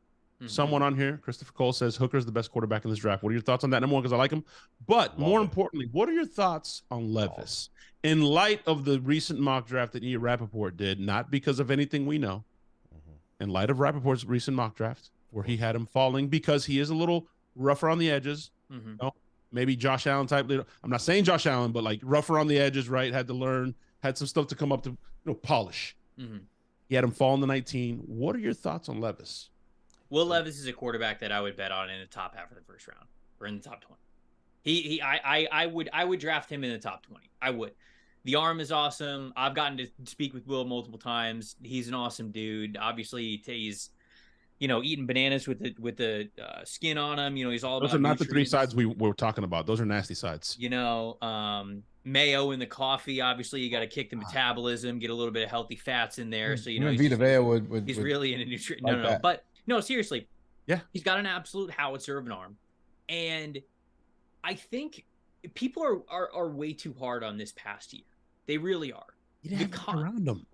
someone on here, Christopher Cole, says Hooker's the best quarterback in this draft. What are your thoughts on that? Number one, because I like him. But more importantly, what are your thoughts on Levis in light of the recent mock draft that Ian Rappaport did? Not because of anything we know. In light of Rappaport's recent mock draft, where he had him falling because he is a little rougher on the edges. Maybe Josh Allen type. I'm not saying Josh Allen, but like rougher on the edges, right? Had to learn, had some stuff to come up to polish. He had him fall in the 19. What are your thoughts on Levis? Will Levis is a quarterback that I would bet on in the top half of the first round or in the top 20. I would draft him in the top 20. I would. The arm is awesome. I've gotten to speak with Will multiple times. He's an awesome dude. Obviously, he's eating bananas with the skin on him. He's all Those about are not the three nutrients. sides we were talking about. Those are nasty sides. Mayo in the coffee. Obviously, you got to kick the metabolism, get a little bit of healthy fats in there. So Vita Vea would he's really in a nutrient. Like no, that. but no, seriously. Yeah, he's got an absolute howitzer of an arm, and I think people are way too hard on this past year. They really are. You didn't have around him.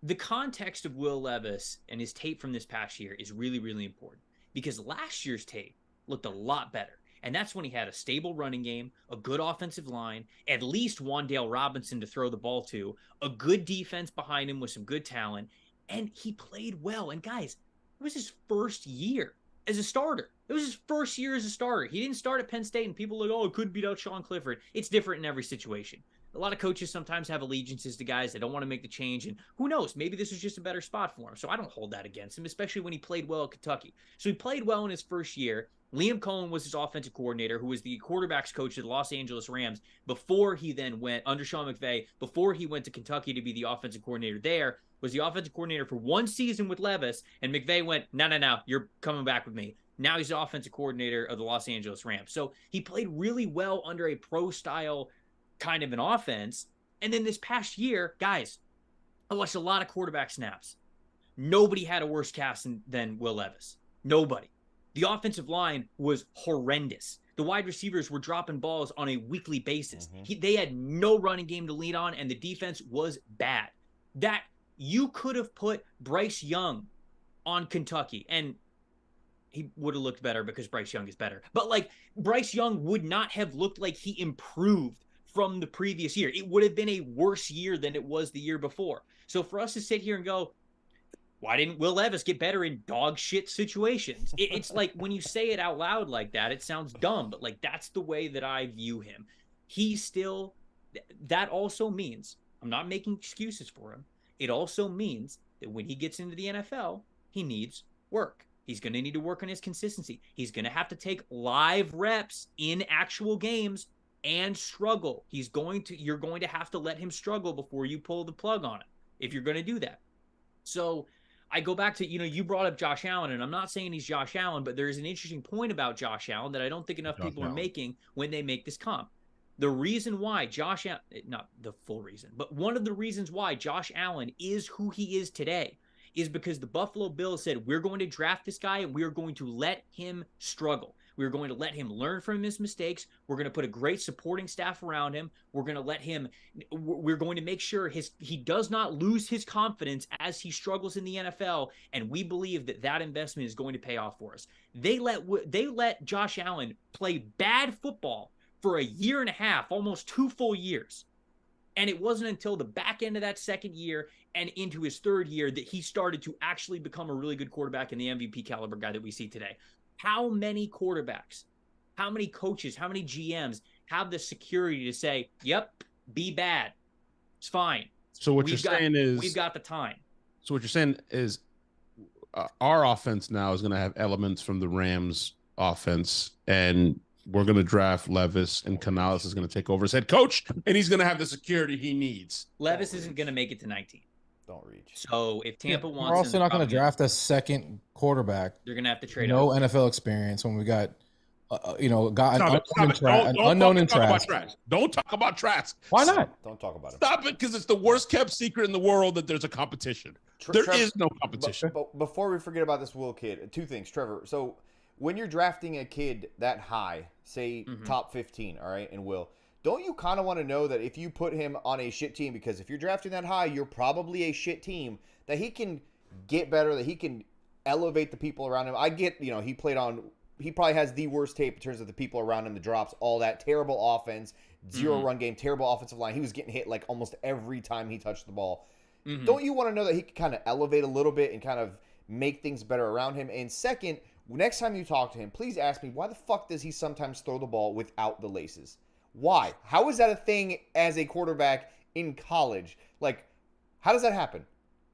The context of Will Levis and his tape from this past year is really, really important because last year's tape looked a lot better. And that's when he had a stable running game, a good offensive line, at least Wan'Dale Robinson to throw the ball to, a good defense behind him with some good talent, and he played well. And guys, it was his first year as a starter. It was his first year as a starter. He didn't start at Penn State, and people are like, it could beat out Sean Clifford. It's different in every situation. A lot of coaches sometimes have allegiances to guys that don't want to make the change, and who knows, maybe this was just a better spot for him. So I don't hold that against him, especially when he played well at Kentucky. So he played well in his first year. Liam Cohen was his offensive coordinator, who was the quarterback's coach of the Los Angeles Rams before he then went under Sean McVay, before he went to Kentucky to be the offensive coordinator there, was the offensive coordinator for one season with Levis, and McVay went, no, you're coming back with me. Now he's the offensive coordinator of the Los Angeles Rams. So he played really well under a pro-style kind of an offense. And then this past year, guys, I watched a lot of quarterback snaps. Nobody had a worse cast than Will Levis. Nobody. The offensive line was horrendous. The wide receivers were dropping balls on a weekly basis. They had no running game to lean on, and the defense was bad. That you could have put Bryce Young on Kentucky, and he would have looked better because Bryce Young is better. But Bryce Young would not have looked like he improved from the previous year. It would have been a worse year than it was the year before. So for us to sit here and go, why didn't Will Levis get better in dog shit situations? It's like when you say it out loud like that, it sounds dumb, but that's the way that I view him. That also means, I'm not making excuses for him. It also means that when he gets into the NFL, he needs work. He's going to need to work on his consistency. He's going to have to take live reps in actual games and struggle. You're going to have to let him struggle before you pull the plug on him, if you're going to do that. So I go back to, you brought up Josh Allen, and I'm not saying he's Josh Allen, but there's an interesting point about Josh Allen that I don't think enough people are making when they make this comp. The reason why Josh Allen, not the full reason, but one of the reasons why Josh Allen is who he is today is because the Buffalo Bills said, we're going to draft this guy and we're going to let him struggle. We're going to let him learn from his mistakes. We're going to put a great supporting staff around him. We're going to make sure he does not lose his confidence as he struggles in the NFL. And we believe that investment is going to pay off for us. They let Josh Allen play bad football for a year and a half, almost 2 full years. And it wasn't until the back end of that second year and into his third year that he started to actually become a really good quarterback and the MVP caliber guy that we see today. How many quarterbacks, how many coaches, how many GMs have the security to say, yep, be bad. It's fine. So what you're saying is we've got the time. So what you're saying is our offense now is going to have elements from the Rams offense, and we're going to draft Levis, and Canales is going to take over as head coach, and he's going to have the security he needs. Levis isn't going to make it to 19. Don't reach. So if Tampa wants, we're also not going to draft a second quarterback. They're going to have to trade. No NFL experience when we got, unknown in Trask. Don't talk about Trask. Why not? Don't talk about it. Stop it, because it's the worst kept secret in the world that there's a competition. There is no competition. But before we forget about this Will kid, 2 things, Trevor. So when you're drafting a kid that high, say top 15, all right, and Will, don't you kind of want to know that if you put him on a shit team, because if you're drafting that high, you're probably a shit team, that he can get better, that he can elevate the people around him. I get, he probably has the worst tape in terms of the people around him, the drops, all that, terrible offense, 0 run game, terrible offensive line. He was getting hit almost every time he touched the ball. Don't you want to know that he can kind of elevate a little bit and kind of make things better around him? And second, next time you talk to him, please ask me, why the fuck does he sometimes throw the ball without the laces? Why? How is that a thing as a quarterback in college? How does that happen?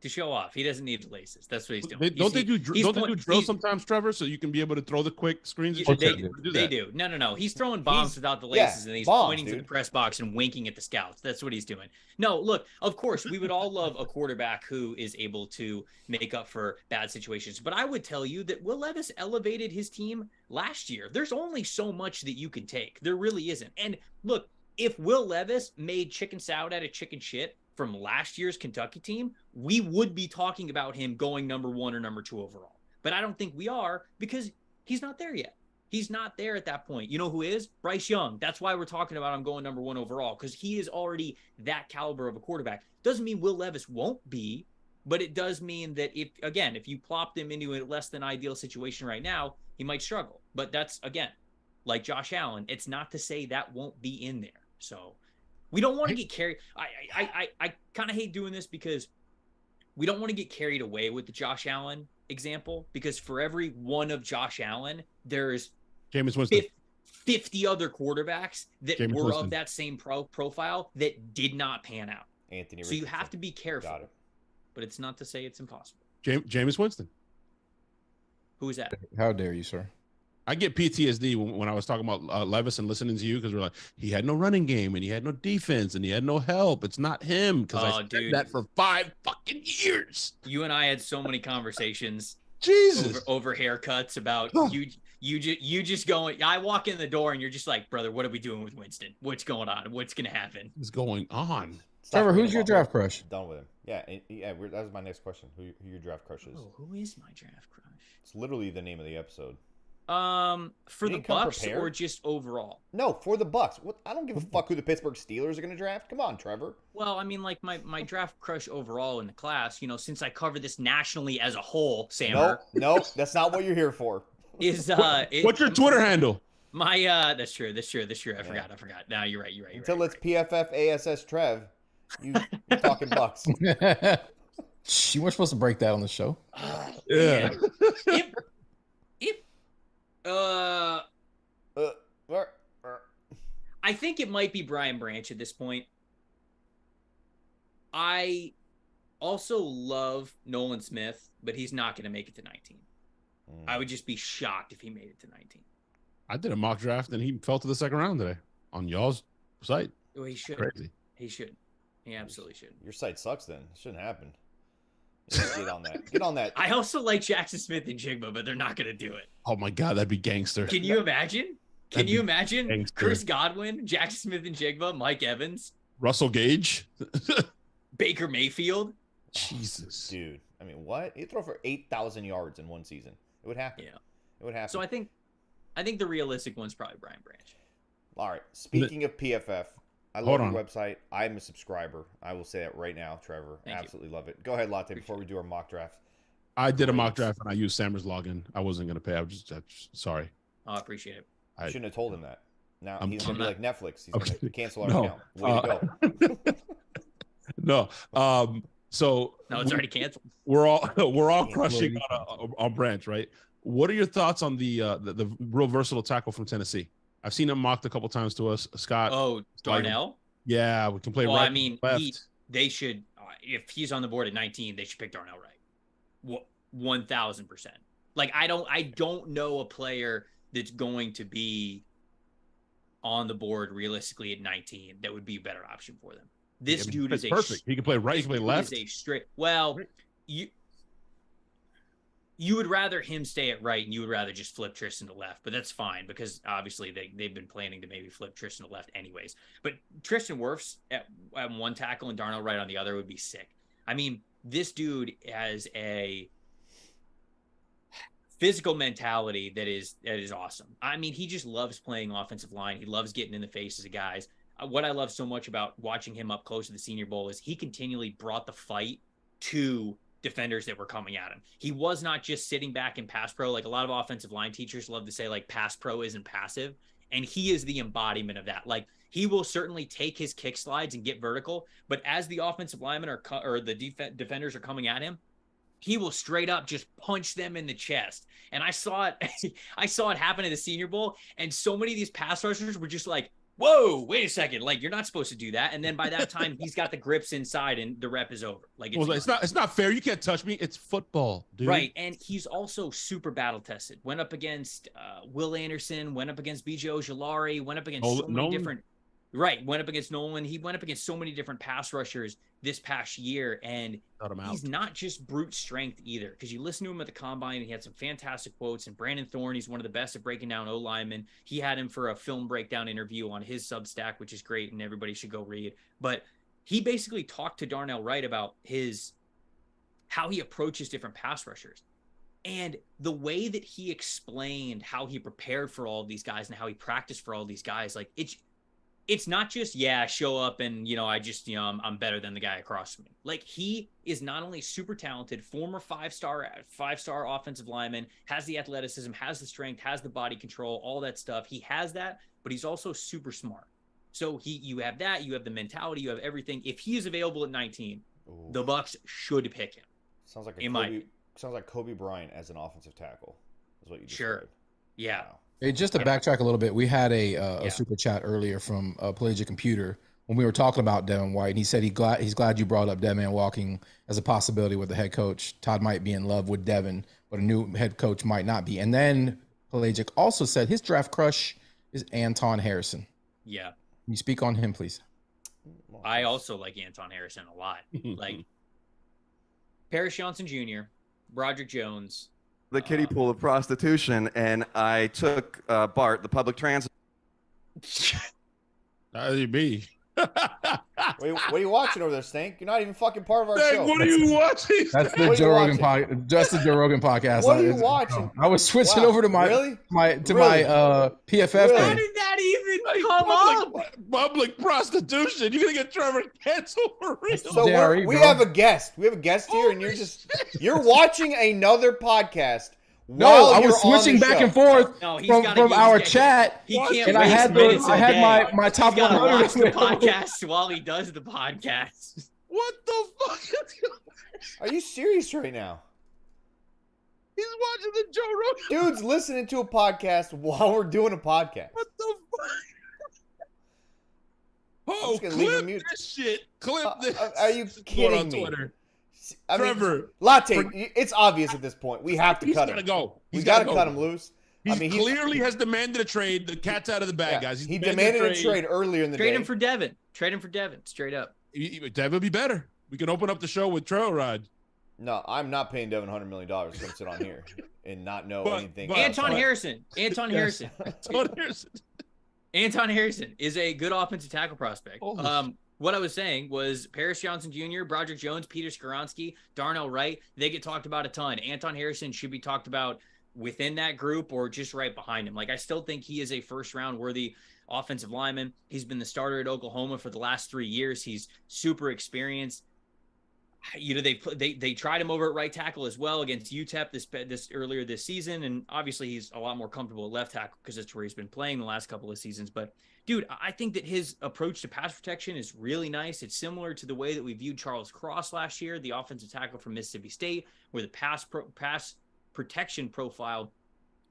To show off. He doesn't need the laces. That's what he's doing. Don't they do drills sometimes, Trevor, so you can be able to throw the quick screens? They do. No. He's throwing bombs without the laces, and he's pointing to the press box and winking at the scouts. That's what he's doing. No, look, of course, we would all love a quarterback who is able to make up for bad situations. But I would tell you that Will Levis elevated his team last year. There's only so much that you can take. There really isn't. And look, if Will Levis made chicken salad out of chicken shit from last year's Kentucky team, we would be talking about him going number 1 or number 2 overall. But I don't think we are, because he's not there yet. He's not there at that point. You know who is? Bryce Young. That's why we're talking about him going number 1 overall, because he is already that caliber of a quarterback. Doesn't mean Will Levis won't be, but it does mean that if you plopped him into a less than ideal situation right now, he might struggle. But that's, again, like Josh Allen, it's not to say that won't be in there. So we don't want to get carried. I kind of hate doing this because we don't want to get carried away with the Josh Allen example, because for every one of Josh Allen, there's 50 other quarterbacks that were of that same profile that did not pan out. Anthony so Richardson. You have to be careful. Got it. But it's not to say it's impossible. Jameis Winston. Who is that? How dare you, sir? I get PTSD when I was talking about Levis and listening to you, because we're like, he had no running game and he had no defense and he had no help. It's not him, because I said that for 5 fucking years. You and I had so many conversations. Jesus. Over haircuts about you just going. I walk in the door and you're just like, brother, what are we doing with Winston? What's going on? What's gonna happen? What's going on? Trevor, who's your draft crush? Done with him. Yeah. That was my next question. Who your draft crush is? Oh, who is my draft crush? It's literally the name of the episode. For the Bucs or just overall? No, for the Bucs. What? I don't give a fuck who the Pittsburgh Steelers are going to draft. Come on, Trevor. Well, I mean, like my draft crush overall in the class, since I cover this nationally as a whole, Sammer. No, that's not what you're here for. Is what's your Twitter handle? My that's true. I forgot. No, you're right. Until it's PFF ASS Trev, you're talking Bucs. You weren't supposed to break that on the show. Yeah. I think it might be Brian Branch at this point. I also love Nolan Smith, but he's not going to make it to 19. I would just be shocked if he made it to 19. I did a mock draft and he fell to the second round today on y'all's site. Well, he should. Crazy. He should. He absolutely should. Your site sucks then. It shouldn't happen. Get on that. Get on that. I also like Jackson Smith and Jigba, but they're not going to do it. Oh my God, that'd be gangster. Can you imagine? Can you imagine gangster. Chris Godwin, Jackson Smith and Jigba, Mike Evans, Russell Gage, Baker Mayfield? Jesus, dude. I mean, what? He'd throw for 8,000 yards in one season. It would happen. Yeah, it would happen. So I think the realistic one's probably Brian Branch. All right. Speaking of PFF, I love your website. I'm a subscriber. I will say that right now, Trevor. Absolutely love it. Go ahead, Latte, before we do our mock draft. I did a mock draft and I used Sammer's login. I wasn't going to pay. I was just sorry. I appreciate it. I shouldn't have told him that. Now he's going to be like Netflix. He's going to cancel our account. Way to go. No. So no, it's already canceled. We're all crushing on Branch, right? What are your thoughts on the real versatile tackle from Tennessee? I've seen him mocked a couple times to us. Scott. Oh, Darnell? Yeah, we can play right. I mean, they should, if he's on the board at 19, they should pick Darnell Wright. 1,000%. Like, I don't know a player that's going to be on the board realistically at 19 that would be a better option for them. This dude is perfect. He can play right. He can play left. Is a straight. Well, you would rather him stay at right, and you would rather just flip Tristan to left, but that's fine because obviously they've been planning to maybe flip Tristan to left anyways. But Tristan Wirfs at one tackle and Darnell Wright on the other would be sick. I mean, this dude has a physical mentality that is awesome. I mean, he just loves playing offensive line. He loves getting in the faces of guys. What I love so much about watching him up close to the Senior Bowl is he continually brought the fight to defenders that were coming at him. He was not just sitting back in pass pro. Like a lot of offensive line teachers love to say, like, pass pro isn't passive. And he is the embodiment of that. Like, he will certainly take his kick slides and get vertical, but as the offensive linemen or the defenders are coming at him, he will straight up just punch them in the chest. And I saw it happen at the Senior Bowl, and so many of these pass rushers were just like whoa, wait a second. Like, you're not supposed to do that. And then by that time, he's got the grips inside and the rep is over. Like, it's not fair. You can't touch me. It's football, dude. Right. And he's also super battle tested. Went up against Will Anderson, went up against BJ Ojulari, went up against so many different. Right. Went up against Nolan. He went up against so many different pass rushers this past year. And he's not just brute strength either. Because you listen to him at the combine, and he had some fantastic quotes. And Brandon Thorne, he's one of the best at breaking down O linemen. He had him for a film breakdown interview on his Substack, which is great, and everybody should go read. But he basically talked to Darnell Wright about how he approaches different pass rushers. And the way that he explained how he prepared for all of these guys and how he practiced for all these guys, like, it's not just, show up and, I'm better than the guy across from me. Like, he is not only super talented, former five-star offensive lineman, has the athleticism, has the strength, has the body control, all that stuff. He has that, but he's also super smart. So you have that, you have the mentality, you have everything. If he is available at 19, the Bucs should pick him. Sounds like Kobe Bryant as an offensive tackle is what you just said. Yeah. Wow. Hey, just to backtrack a little bit, we had a super chat earlier from Pelagic Computer when we were talking about Devin White, and he said he's glad you brought up Dead Man Walking as a possibility with the head coach. Todd might be in love with Devin, but a new head coach might not be. And then Pelagic also said his draft crush is Anton Harrison. Yeah. Can you speak on him, please? I also like Anton Harrison a lot. Like, Paris Johnson Jr., Broderick Jones. The kiddie pool of prostitution, and I took BART, the public transit. That'd be. What are you watching over there, Stank? You're not even fucking part of our show. What are you watching? That's the Joe Rogan podcast. Just the Joe Rogan podcast. What are you watching? I was switching over to my PFF How thing. did that even come up? Public prostitution. You're gonna get Trevor canceled for real. So JRE, we bro. have a guest. We have a guest here, and you're watching another podcast. No, while I you're was on switching the back show. and forth No, he's from gotta- our he's chat, He can't and I waste had minutes a day. my top He's gotta 100. watch the podcast while he does the podcast. What the fuck? Are you serious right now? He's watching the Joe Rogan. Dude's listening to a podcast while we're doing a podcast. What the fuck? Oh, just gonna leave him clip mute. this shit. Clip this. Are you This is going kidding on me? Twitter. I mean, Trevor, Latte, it's obvious at this point. We have to he's cut gotta him. go. We He's got to gotta cut go. him loose. He he's clearly has demanded a trade. The cat's out of the bag, Yeah, guys. he demanded a trade earlier in the Trade day. him for Devin. Trade him for Devin. Straight up. Devin would be better. We can open up the show with Trail Ride. No, I'm not paying Devin $100 million to come sit on here and not know anything. but- Anton but- Harrison. Anton Harrison. Anton Harrison is a good offensive tackle prospect. What I was saying was Paris Johnson Jr., Broderick Jones, Peter Skoronski, Darnell Wright, they get talked about a ton. Anton Harrison should be talked about within that group or just right behind him. Like, I still think he is a first-round worthy offensive lineman. He's been the starter at Oklahoma for the last 3 years. He's super experienced. You know, they tried him over at right tackle as well against UTEP this earlier this season, and obviously he's a lot more comfortable at left tackle because that's where he's been playing the last couple of seasons. But dude, I think that his approach to pass protection is really nice. It's similar to the way that we viewed Charles Cross last year, the offensive tackle from Mississippi State, where the pass protection profile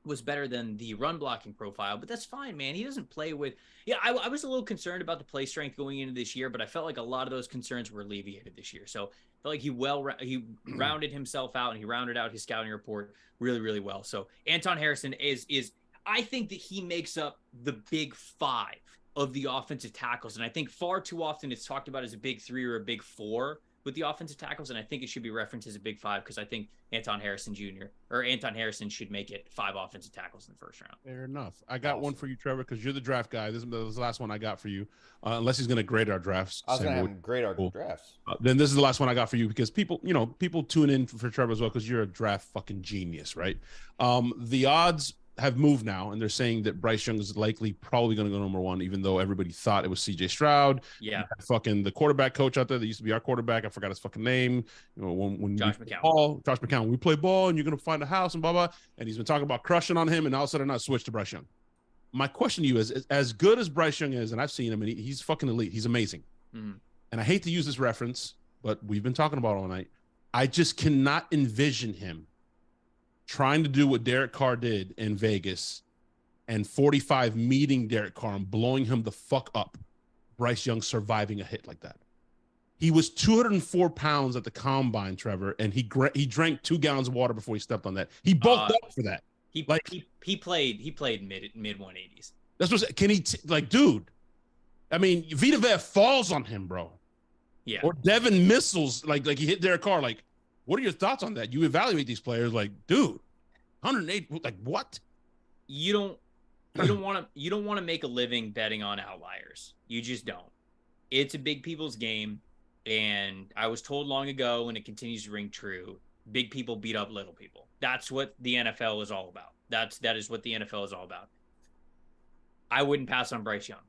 was better than the run blocking profile, but that's fine, man. He doesn't play with. Yeah, I was a little concerned about the play strength going into this year, but I felt like a lot of those concerns were alleviated this year. So I felt like he rounded himself out and he rounded out his scouting report really, really well. So Anton Harrison is I think that he makes up the big five of the offensive tackles, and I think far too often it's talked about as a big three or a big four with the offensive tackles, and I think it should be referenced as a big five because I think Anton Harrison should make it 5 offensive tackles in the first round. Fair enough. I got one for you, Trevor, because you're the draft guy. This is the last one I got for you, unless he's going to grade our drafts. I was going to have him grade our drafts. Then this is the last one I got for you because people tune in for Trevor as well because you're a draft fucking genius, right? The odds have moved now, and they're saying that Bryce Young is probably going to go number 1, even though everybody thought it was CJ Stroud. Yeah, fucking the quarterback coach out there that used to be our quarterback. I forgot his fucking name. You know, when Josh McCown. Josh McCown. We play ball, and you're going to find a house and blah blah. And he's been talking about crushing on him, and all of a sudden, I switched to Bryce Young. My question to you is, as good as Bryce Young is, and I've seen him, and he's fucking elite. He's amazing. Mm. And I hate to use this reference, but we've been talking about it all night. I just cannot envision him trying to do what Derek Carr did in Vegas and 45 meeting Derek Carr and blowing him the fuck up. Bryce Young surviving a hit like that. He was 204 pounds at the combine, Trevor, and he drank 2 gallons of water before he stepped on that. He bulked up for that. He played mid 180s. That's what can he dude? I mean, Vita Vea falls on him, bro. Yeah. Or Devin missiles like he hit Derek Carr. Like, what are your thoughts on that? You evaluate these players, like, dude, 108. Like, what? You don't want to make a living betting on outliers. You just don't. It's a big people's game, and I was told long ago, and it continues to ring true. Big people beat up little people. That's what the NFL is all about. That is what the NFL is all about. I wouldn't pass on Bryce Young.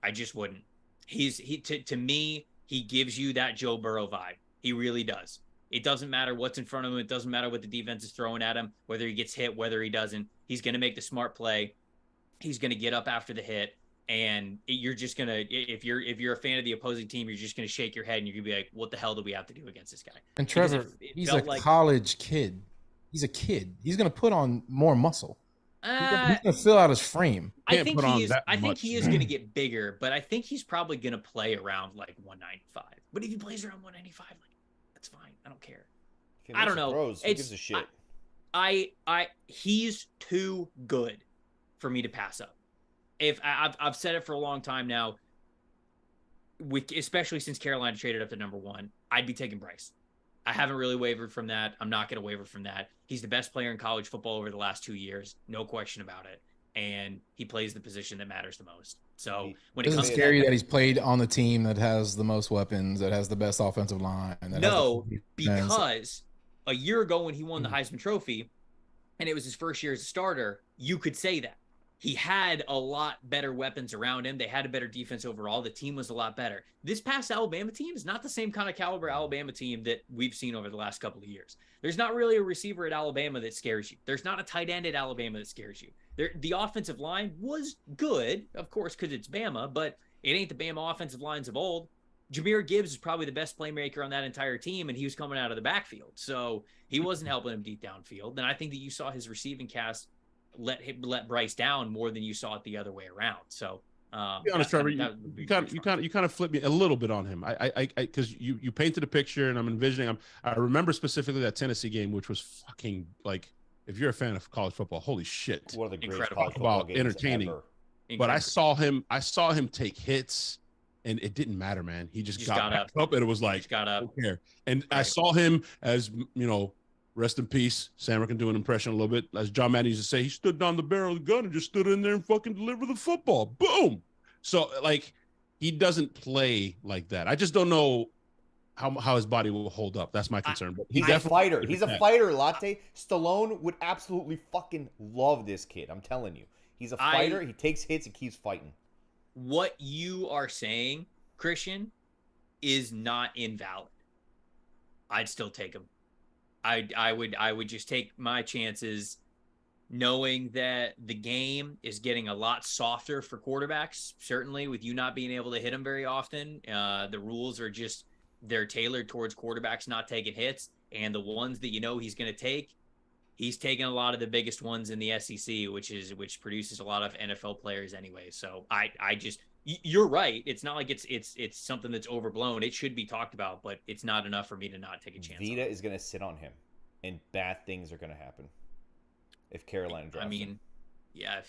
I just wouldn't. To me, he gives you that Joe Burrow vibe. He really does. It doesn't matter what's in front of him. It doesn't matter what the defense is throwing at him, whether he gets hit, whether he doesn't. He's going to make the smart play. He's going to get up after the hit. And you're just going to, if you're a fan of the opposing team, you're just going to shake your head and you're going to be like, what the hell do we have to do against this guy? And Trevor, he's a college kid. He's a kid. He's going to put on more muscle. He's going to fill out his frame. I think he is going to get bigger, but I think he's probably going to play around like 195. But if he plays around 195, like, that's fine. I don't care. I don't know. Who gives a shit? He's too good for me to pass up. If I've said it for a long time now, especially since Carolina traded up to number 1, I'd be taking Bryce. I haven't really wavered from that. I'm not going to waver from that. He's the best player in college football over the last 2 years, no question about it. And he plays the position that matters the most. So when it comes, scary that he's played on the team that has the most weapons, that has the best offensive line. Because a year ago when he won the Heisman Trophy, and it was his first year as a starter, you could say that. He had a lot better weapons around him. They had a better defense overall. The team was a lot better. This past Alabama team is not the same kind of caliber Alabama team that we've seen over the last couple of years. There's not really a receiver at Alabama that scares you. There's not a tight end at Alabama that scares you. The offensive line was good, of course, because it's Bama, but it ain't the Bama offensive lines of old. Jahmyr Gibbs is probably the best playmaker on that entire team, and he was coming out of the backfield. So he wasn't helping him deep downfield. And I think that you saw his receiving cast let Bryce down more than you saw it the other way around. So, be honest, Trevor, you kind of flipped me a little bit on him. I because you painted a picture, and I'm envisioning. I remember specifically that Tennessee game, which was fucking like, if you're a fan of college football, holy shit, one of the greatest Incredible. college football about games entertaining. ever. But I saw him take hits, and it didn't matter, man. He just got up, and it was like, got up. I don't care. And right. I saw him as, rest in peace. Sam can do an impression a little bit. As John Madden used to say, he stood down the barrel of the gun and just stood in there and fucking delivered the football. Boom. So, like, he doesn't play like that. I just don't know how his body will hold up. That's my concern. But he's a fighter. He's a fighter, Latte. Stallone would absolutely fucking love this kid. I'm telling you. He's a fighter. He takes hits and keeps fighting. What you are saying, Christian, is not invalid. I'd still take him. I would just take my chances, knowing that the game is getting a lot softer for quarterbacks. Certainly, with you not being able to hit them very often, the rules are they're tailored towards quarterbacks not taking hits, and the ones that he's going to take, he's taking a lot of the biggest ones in the SEC, which produces a lot of NFL players anyway. So you're right. It's not like it's something that's overblown. It should be talked about, but it's not enough for me to not take a chance. Vita is going to sit on him, and bad things are going to happen if Carolina drafts him. Yeah,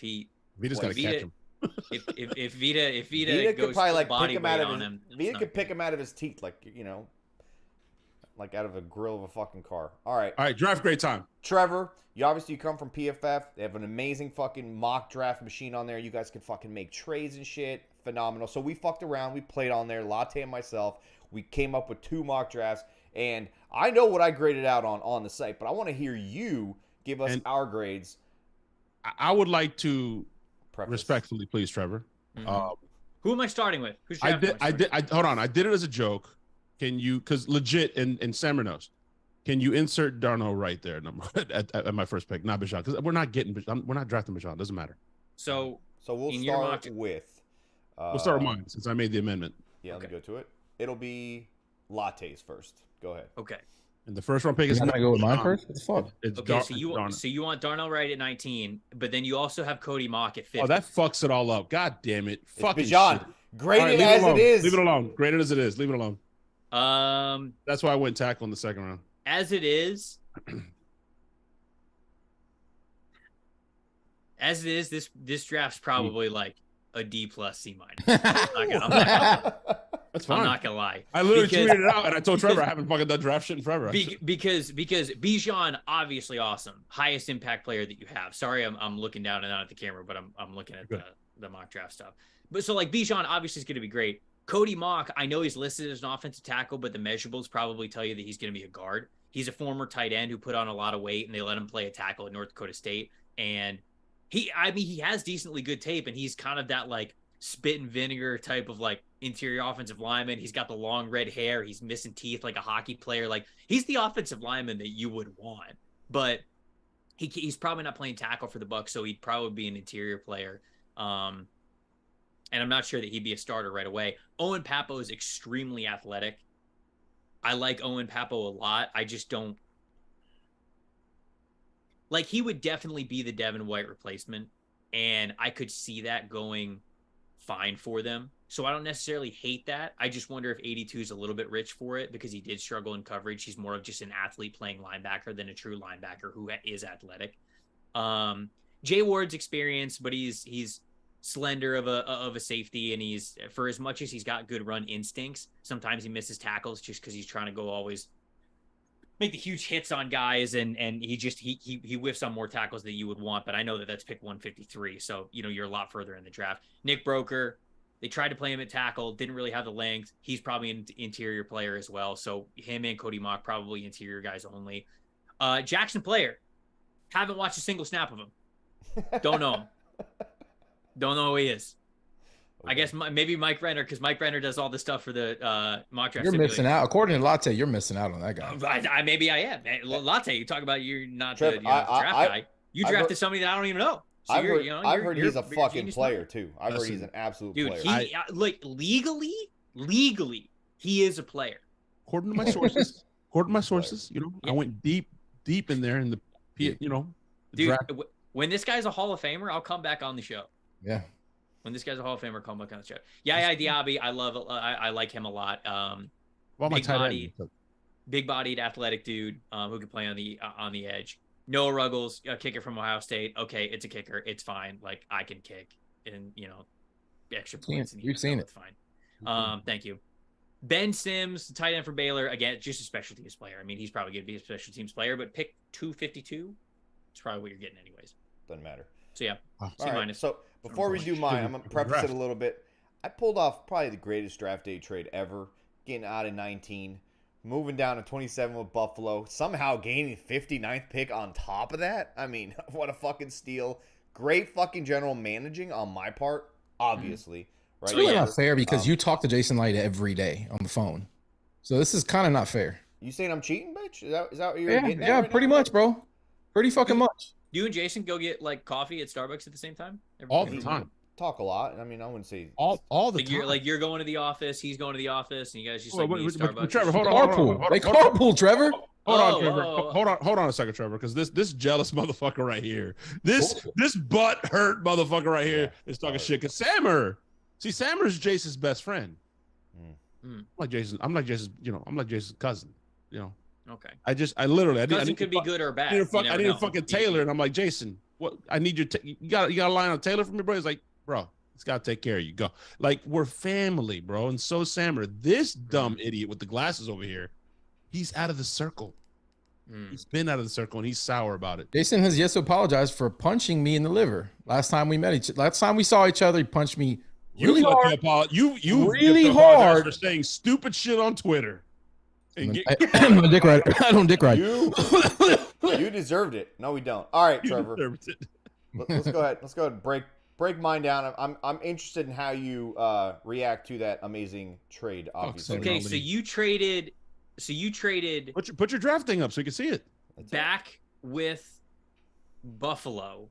Vita's got to catch him. If Vita could probably body pick him out of on him, Vita could pick him out of his teeth, like out of a grill of a fucking car. All right, draft grade time. Trevor, you come from PFF. They have an amazing fucking mock draft machine on there. You guys can fucking make trades and shit. Phenomenal. So we fucked around. We played on there, Latte and myself. We came up with 2 mock drafts, and I know what I graded out on the site, but I want to hear you give us our grades. I would like to respectfully, please, Trevor. Mm-hmm. Who am I starting with? Who's I hold on. I did it as a joke. Can you, because legit, and Sammer knows, can you insert Darno right there at my first pick, not Bijan? Because we're not drafting Bijan. Doesn't matter. So we'll start with. We'll start with mine since I made the amendment. Yeah, let me go to it. It'll be Lattes first. Go ahead. Okay. And the first round pick is I'm not gonna go with mine Bijan. first. What the fuck? It's Okay, Darnell. so you want Darnell Wright at 19, but then you also have Cody Mock at 50. Oh, that fucks it all up. God damn it. Fucking Bijan. shit. Graded leave as alone. it is. Leave it alone. Graded as it is. Leave it alone. Um, That's why I went tackle in the second round. as it is, this draft's probably like a D plus C minus. That's fine. I'm not gonna lie. I literally tweeted it out, and I told Trevor I haven't fucking done draft shit in forever. Because Bijan, obviously awesome, highest impact player that you have. Sorry, I'm looking down and not at the camera, but I'm looking at the mock draft stuff. But so like Bijan obviously is going to be great. Cody Mock, I know he's listed as an offensive tackle, but the measurables probably tell you that he's going to be a guard. He's a former tight end who put on a lot of weight, and they let him play a tackle at North Dakota State. And he has decently good tape, and he's kind of that like spit and vinegar type of like interior offensive lineman. He's got the long red hair. He's missing teeth like a hockey player. Like he's the offensive lineman that you would want, but he's probably not playing tackle for the Bucs, so he'd probably be an interior player. And I'm not sure that he'd be a starter right away. Owen Papo is extremely athletic. I like Owen Papo a lot. I just don't like, he would definitely be the Devin White replacement, and I could see that going fine for them. So I don't necessarily hate that. I just wonder if 82 is a little bit rich for it because he did struggle in coverage. He's more of just an athlete playing linebacker than a true linebacker who is athletic. Jay Ward's experience, but he's slender of a safety, and he's, for as much as he's got good run instincts, sometimes he misses tackles just because he's trying to go always make the huge hits on guys, and he whiffs on more tackles than you would want. But I know that that's pick 153, so you're a lot further in the draft. Nick Broker, they tried to play him at tackle, didn't really have the length. He's probably an interior player as well, so him and Cody Mock probably interior guys only. Jackson Player, haven't watched a single snap of him. Don't know him. Don't know who he is. Okay. I guess maybe Mike Renner, because Mike Renner does all the stuff for the mock draft. You're missing out. According to Latte, you're missing out on that guy. Maybe I am. Latte, you talk about you're not Trev, the draft guy. You drafted somebody that I don't even know. So I've heard he's a fucking player too. I've heard he's an absolute player. Dude, like legally, he is a player. According to my sources, I went deep in there in the Dude, draft. When this guy's a Hall of Famer, I'll come back on the show. Yeah. When this guy's a Hall of Famer, come back on the show. Yaya Diaby, I like him a lot. Big-bodied, athletic dude who can play on the edge. Noah Ruggles, a kicker from Ohio State. Okay, it's a kicker. It's fine. Like, I can kick, and extra points. You've seen it. It's fine. Thank you. Ben Sims, tight end for Baylor. Again, just a special teams player. I mean, he's probably going to be a special teams player, but pick 252. It's probably what you're getting anyways. Doesn't matter. So yeah, C minus. So before we do mine, I'm gonna preface it a little bit. I pulled off probably the greatest draft day trade ever, getting out of 19, moving down to 27 with Buffalo, somehow gaining 59th pick on top of that. I mean, what a fucking steal! Great fucking general managing on my part, obviously. Right? It's really not fair because you talk to Jason Light every day on the phone, so this is kind of not fair. You saying I'm cheating, bitch? Is that what you're getting at? Yeah, right pretty now? Much, bro. Pretty fucking much. You and Jason go get like coffee at Starbucks at the same time? All the time. Talk a lot. I mean, I wouldn't say all the time. You're going to the office, he's going to the office, and you guys just meet at Starbucks. Trevor, hold on. They carpool, Trevor. Hold on, Trevor. Hold on a second, Trevor, because this jealous motherfucker right here, this butt hurt motherfucker right here is talking shit. Because Sammer's Jason's best friend. I'm like Jason's cousin. Okay. I literally cousin could be good or bad. I need a fucking Taylor, and I'm like, Jason, what? I need your you got a line on Taylor for me, bro? He's like, bro, he's got to take care of you. Go. Like, we're family, bro. And so Sammer, this dumb idiot with the glasses over here, he's out of the circle. He's been out of the circle, and he's sour about it. Jason has yet to apologize for punching me in the liver. Last time we saw each other, he punched me really hard. You really hard for saying stupid shit on Twitter. I'm a dick rider. I don't dick ride. You deserved it. No, we don't. All right, Trevor. Let's go ahead. Let's go ahead and break mine down. I'm interested in how you react to that amazing trade. Obviously. Okay, so you traded. Put your draft thing up so you can see it. Back with Buffalo.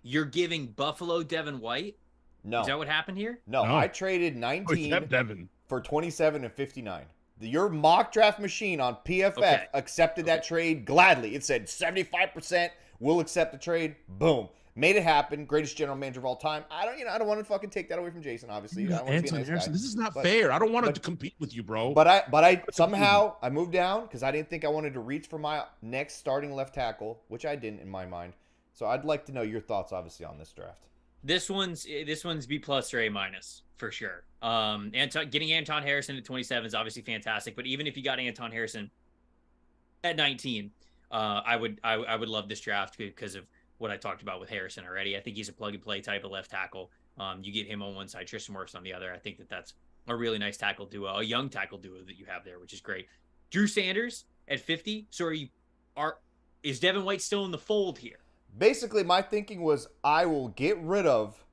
You're giving Buffalo Devin White? No. Is that what happened here? No. I traded 19 Devin for 27 and 59. your mock draft machine on PFF accepted that trade gladly. It said 75% will accept the trade. Boom. Made it happen. Greatest general manager of all time. I don't want to fucking take that away from Jason, obviously. I want to be a nice guy. This is not fair. I don't want to compete with you, bro. But I somehow I moved down because I didn't think I wanted to reach for my next starting left tackle, which I didn't in my mind. So I'd like to know your thoughts, obviously, on this draft. This one's B+ or A- for sure. Getting Anton Harrison at 27 is obviously fantastic, but even if you got Anton Harrison at 19, I would love this draft because of what I talked about with Harrison already. I think he's a plug and play type of left tackle. You get him on one side, Tristan Wirfs on the other. I think that's a really nice tackle duo, a young tackle duo that you have there, which is great. Drew Sanders at 50. So is Devin White still in the fold here? Basically, my thinking was I will get rid of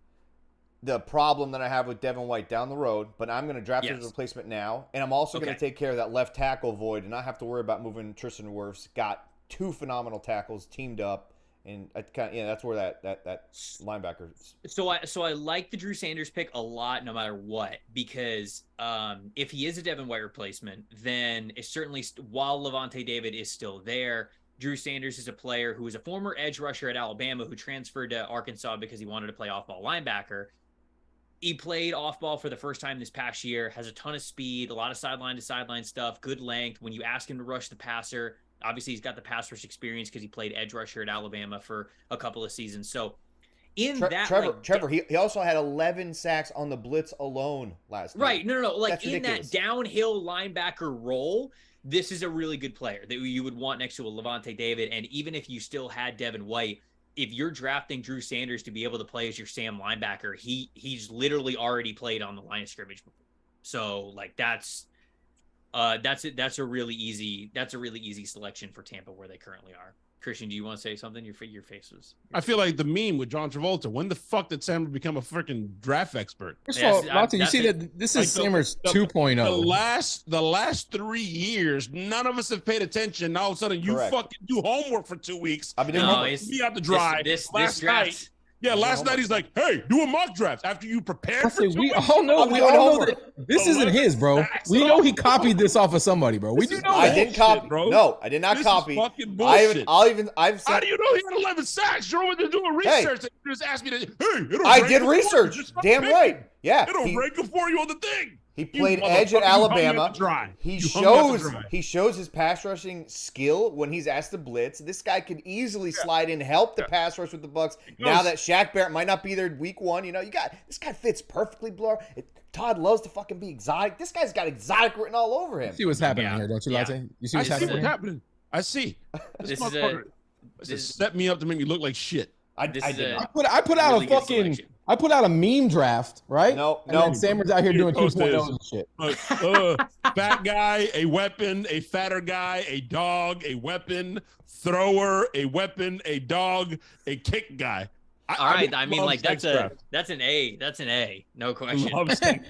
the problem that I have with Devin White down the road, but I'm going to draft his replacement now, and I'm also going to take care of that left tackle void and not have to worry about moving Tristan Wirfs. Got 2 phenomenal tackles teamed up. And I kind of, that's where that linebacker. So I like the Drew Sanders pick a lot, no matter what, because if he is a Devin White replacement, then it's certainly while Levante David is still there, Drew Sanders is a player who is a former edge rusher at Alabama who transferred to Arkansas because he wanted to play off-ball linebacker. He played off-ball for the first time this past year, has a ton of speed, a lot of sideline-to-sideline stuff, good length. When you ask him to rush the passer, obviously he's got the pass rush experience because he played edge rusher at Alabama for a couple of seasons. So Trevor, he also had 11 sacks on the blitz alone last year. Right. No. Like That's in ridiculous. That downhill linebacker role, this is a really good player that you would want next to a Levante David. And even if you still had Devin White, if you're drafting Drew Sanders to be able to play as your Sam linebacker, he's literally already played on the line of scrimmage before. So like that's a really easy selection for Tampa where they currently are. Christian, do you want to say something? Your face was. I feel like the meme with John Travolta. When the fuck did Sam become a freaking draft expert? First of all, Lati, you see that this is Sammer's 2.0. The last 3 years, none of us have paid attention. Now all of a sudden, you fucking do homework for 2 weeks. I've been doing homework. Me out the dry. Last night. Yeah, last night he's like, "Hey, do a mock draft after you prepare." We all know that this isn't his, bro. We know he copied this off of somebody, bro. We do know I that. didn't copy, bro. No, I did not This copy. Is fucking bullshit. How do you know he had 11 sacks? You're over there doing research. You just asked me to. Hey, I did research. Damn right. Yeah. It'll rank it for you on the thing. He played edge at Alabama. He shows his pass rushing skill when he's asked to blitz. This guy could easily slide in, help the pass rush with the Bucs. Now that Shaq Barrett might not be there week 1, you got this guy fits perfectly. Todd loves to fucking be exotic. This guy's got exotic written all over him. You see what's happening here, don't you, Latte? You see what's happening? I see. This is set me up to make me look like shit. I put out a meme draft, right? No. And Sammer's out here doing 2.0 and shit. Fat guy, a weapon, a fatter guy, a dog, a weapon, thrower, a weapon, a dog, a kick guy. All right, I mean, like that's an A. That's an A, no question. Thank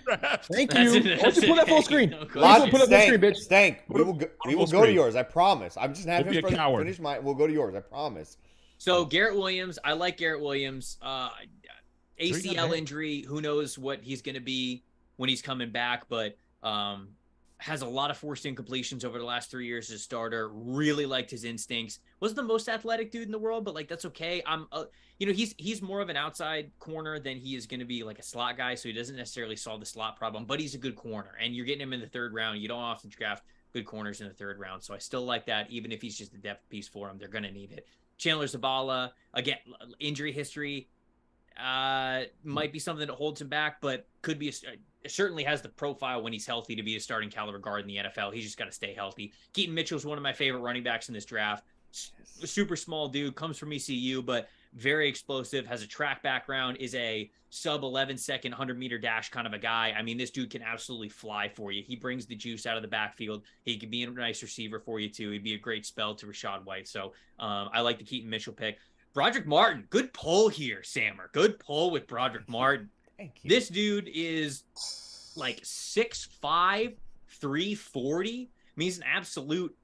you. Why don't you put that full screen? Put that full screen, bitch. Stank. We will go to yours. I promise. I'm just having him finish mine. We'll go to yours. I promise. So Garrett Williams, I like Garrett Williams. ACL injury, who knows what he's going to be when he's coming back, but has a lot of forced incompletions over the last 3 years as a starter. Really liked his instincts. Wasn't the most athletic dude in the world, but like that's okay. He's more of an outside corner than he is going to be like a slot guy, so he doesn't necessarily solve the slot problem, but he's a good corner, and you're getting him in the 3rd round. You don't often draft good corners in the 3rd round, so I still like that. Even if he's just a depth piece for him, they're going to need it. Chandler Zabala, again, injury history might be something that holds him back, but could be certainly has the profile when he's healthy to be a starting caliber guard in the NFL. He's just got to stay healthy. Keaton Mitchell is one of my favorite running backs in this draft. Super small dude, comes from ECU, but very explosive, has a track background, is a sub 11-second 100-meter dash kind of a guy. I mean, this dude can absolutely fly for you. He brings the juice out of the backfield. He could be a nice receiver for you too. He'd be a great spell to Rachaad White. So I like the Keaton Mitchell pick. Broderick Martin, good pull here, Sammer. Good pull with Broderick Martin. Thank you. This dude is like 6'5", 340. I mean, he's an absolute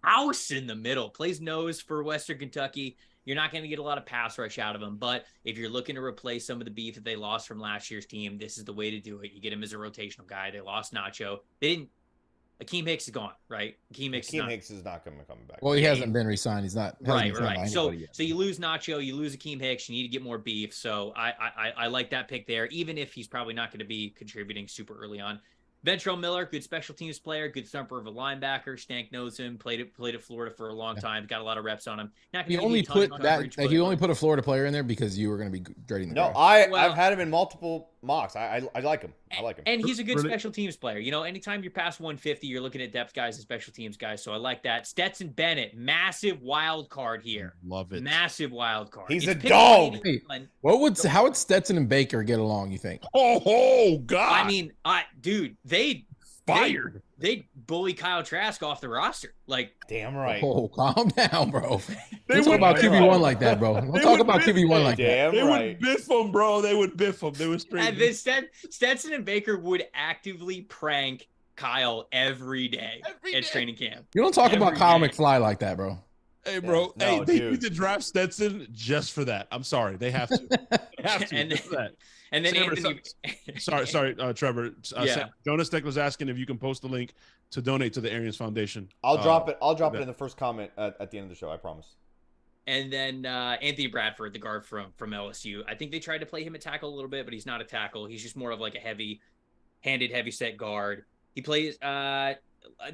house in the middle. Plays nose for Western Kentucky. You're not going to get a lot of pass rush out of him, but if you're looking to replace some of the beef that they lost from last year's team, this is the way to do it. You get him as a rotational guy. They lost Nacho. They didn't Akeem Hicks is gone, right? Akeem Hicks is not coming back. Well, he hasn't been re-signed. He's not. Right. So you lose Nacho, you lose Akeem Hicks. You need to get more beef. So I like that pick there, even if he's probably not going to be contributing super early on. Ventrell Miller, good special teams player, good thumper of a linebacker. Stank knows him. Played at Florida for a long time. Got a lot of reps on him. He only put a Florida player in there because you were going to be grading the draft. I've had him in multiple mocks. I like him. I like him. And he's a good special teams player. You know, anytime you're past 150, you're looking at depth guys and special teams guys. So I like that. Stetson Bennett, massive wild card here. Love it. Massive wild card. He's a dog. Hey, how would Stetson and Baker get along, you think? Oh God. I mean, dude, they bully Kyle Trask off the roster. Like, damn right. Oh, calm down, bro. Don't talk about QB1 like that, bro. Don't talk about QB1 like that. They would biff him, bro. They would biff him. They would straight. And then Stetson and Baker would actively prank Kyle every day at training camp. You don't talk about Kyle McFly like that, bro. Hey, bro. They need to draft Stetson just for that. I'm sorry. They have to. They have to. And then sorry, Trevor. Jonas Deck was asking if you can post the link to donate to the Arians Foundation. I'll drop it. I'll drop it in the first comment at the end of the show. I promise. And then Anthony Bradford, the guard from LSU. I think they tried to play him at tackle a little bit, but he's not a tackle. He's just more of like a heavy-handed, heavy-set guard. He plays.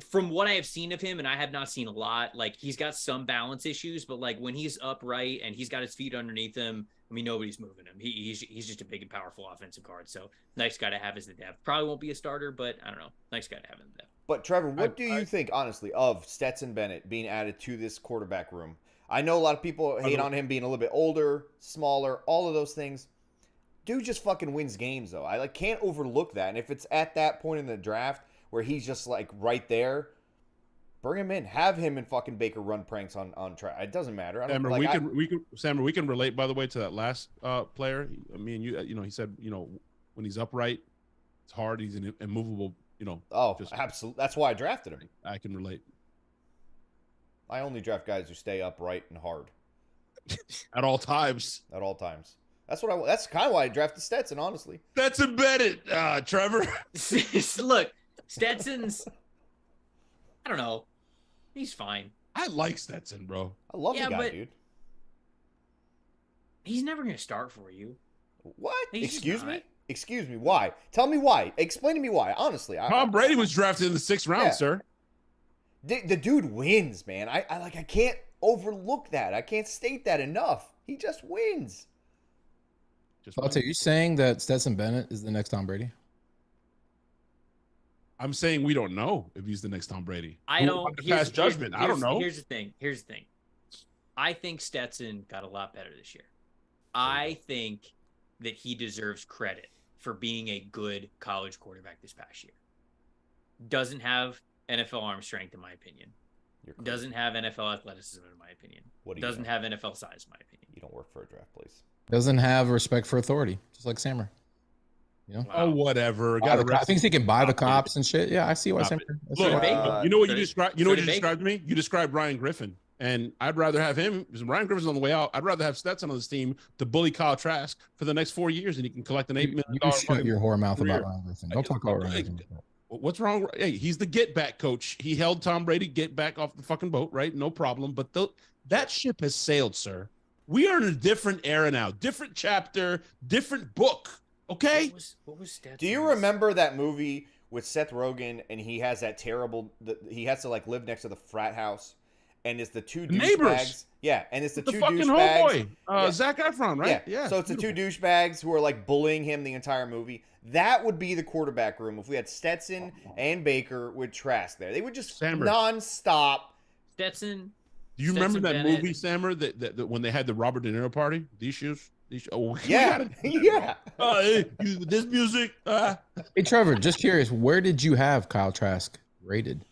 From what I have seen of him, and I have not seen a lot, like he's got some balance issues, but like when he's upright and he's got his feet underneath him, I mean, nobody's moving him. He's just a big and powerful offensive guard. So nice guy to have as the depth. Probably won't be a starter, but I don't know. Nice guy to have in the depth. But Trevor, what do you think, honestly, of Stetson Bennett being added to this quarterback room? I know a lot of people hate on him being a little bit older, smaller, all of those things. Dude just fucking wins games, though. I can't overlook that. And if it's at that point in the draft where he's just like right there, bring him in. Have him and fucking Baker run pranks on track. It doesn't matter. Sammer, we can relate, by the way, to that last player. I mean, he said, when he's upright, it's hard. He's an immovable, absolutely. That's why I drafted him. I can relate. I only draft guys who stay upright and hard. At all times. At all times. That's kind of why I drafted Stetson, honestly. Stetson Bennett, Trevor. Look, Stetson's, I don't know. He's fine. I like Stetson, bro. I love the guy, dude. He's never going to start for you. What? Excuse me? Excuse me. Why? Tell me why. Explain to me why. Honestly. Tom Brady was drafted in the 6th round, sir. The dude wins, man. I can't overlook that. I can't state that enough. He just wins. Are you saying that Stetson Bennett is the next Tom Brady? I'm saying we don't know if he's the next Tom Brady. I don't pass judgment. I don't know. Here's the thing. I think Stetson got a lot better this year. I think that he deserves credit for being a good college quarterback this past year. Doesn't have NFL arm strength, in my opinion. Doesn't have NFL athleticism, in my opinion. Doesn't have NFL size, in my opinion. You don't work for a draft place. Doesn't have respect for authority, just like Sammer. Wow. Oh, whatever. I think he can buy the cops and shit. Yeah, I see why Sammer. Look, you know what you described? You know what you described to me? You described Ryan Griffin. And I'd rather have him, because Ryan Griffin's on the way out. I'd rather have Stetson on this team to bully Kyle Trask for the next 4 years, and he can collect an $8 million. You shut your whore mouth about Ryan Griffin. Don't talk about Ryan Griffin. What's wrong? Hey, he's the get back coach. He held Tom Brady get back off the fucking boat, right? No problem. But that ship has sailed, sir. We are in a different era now, different chapter, different book. Okay. What was Stetson? Do you remember that movie with Seth Rogen, and he has that terrible? He has to like live next to the frat house, and it's the two douchebags. Yeah, and it's the two fucking douchebags. Homeboy, Zac Efron, right? Yeah. So it's the two douchebags who are like bullying him the entire movie. That would be the quarterback room if we had Stetson and Baker with Trask there. They would just nonstop. Stetson. Do you remember that movie, Sammer, that when they had the Robert De Niro party? These shoes? Oh, yeah. Yeah. This music. Hey, Trevor, just curious, where did you have Kyle Trask rated?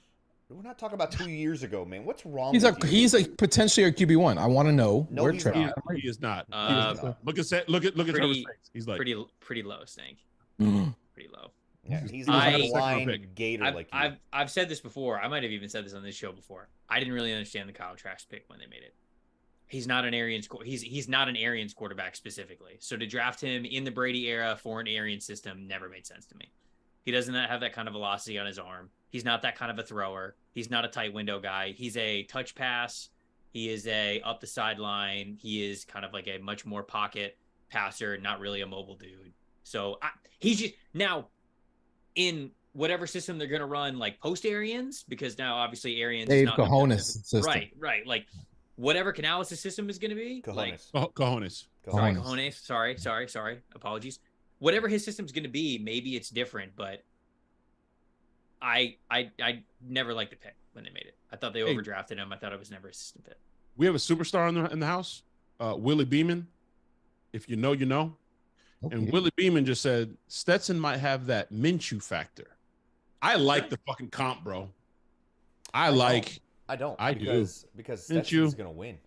We're not talking about 2 years ago, man. What's wrong he's with you? He's potentially a QB1. I want to know where Trevor. He is not. Look at Trevor's face. He's like pretty low, Stank. Pretty low. Yeah, he's not a blind gator like you. I've said this before. I might have even said this on this show before. I didn't really understand the Kyle Trask pick when they made it. He's not an Arians. He's not an Arians quarterback specifically. So to draft him in the Brady era for an Arians system never made sense to me. He doesn't have that kind of velocity on his arm. He's not that kind of a thrower. He's not a tight window guy. He's a touch pass. He is a up the sideline. He is kind of like a much more pocket passer, not really a mobile dude. So he's just now in whatever system they're going to run, like post Arians, because now obviously Arians Dave is not Cojones system. Right. Like whatever Canales' system is going to be. Cojones. Like, Cojones. Sorry. Apologies. Whatever his system's going to be, maybe it's different, but I never liked the pick when they made it. I thought they overdrafted him. I thought it was never a system fit. We have a superstar in the house, Willie Beeman. If you know, you know. Okay. And Willie Beeman just said Stetson might have that Minshew factor. I like the fucking comp, bro. I do. Because Stetson's going to win.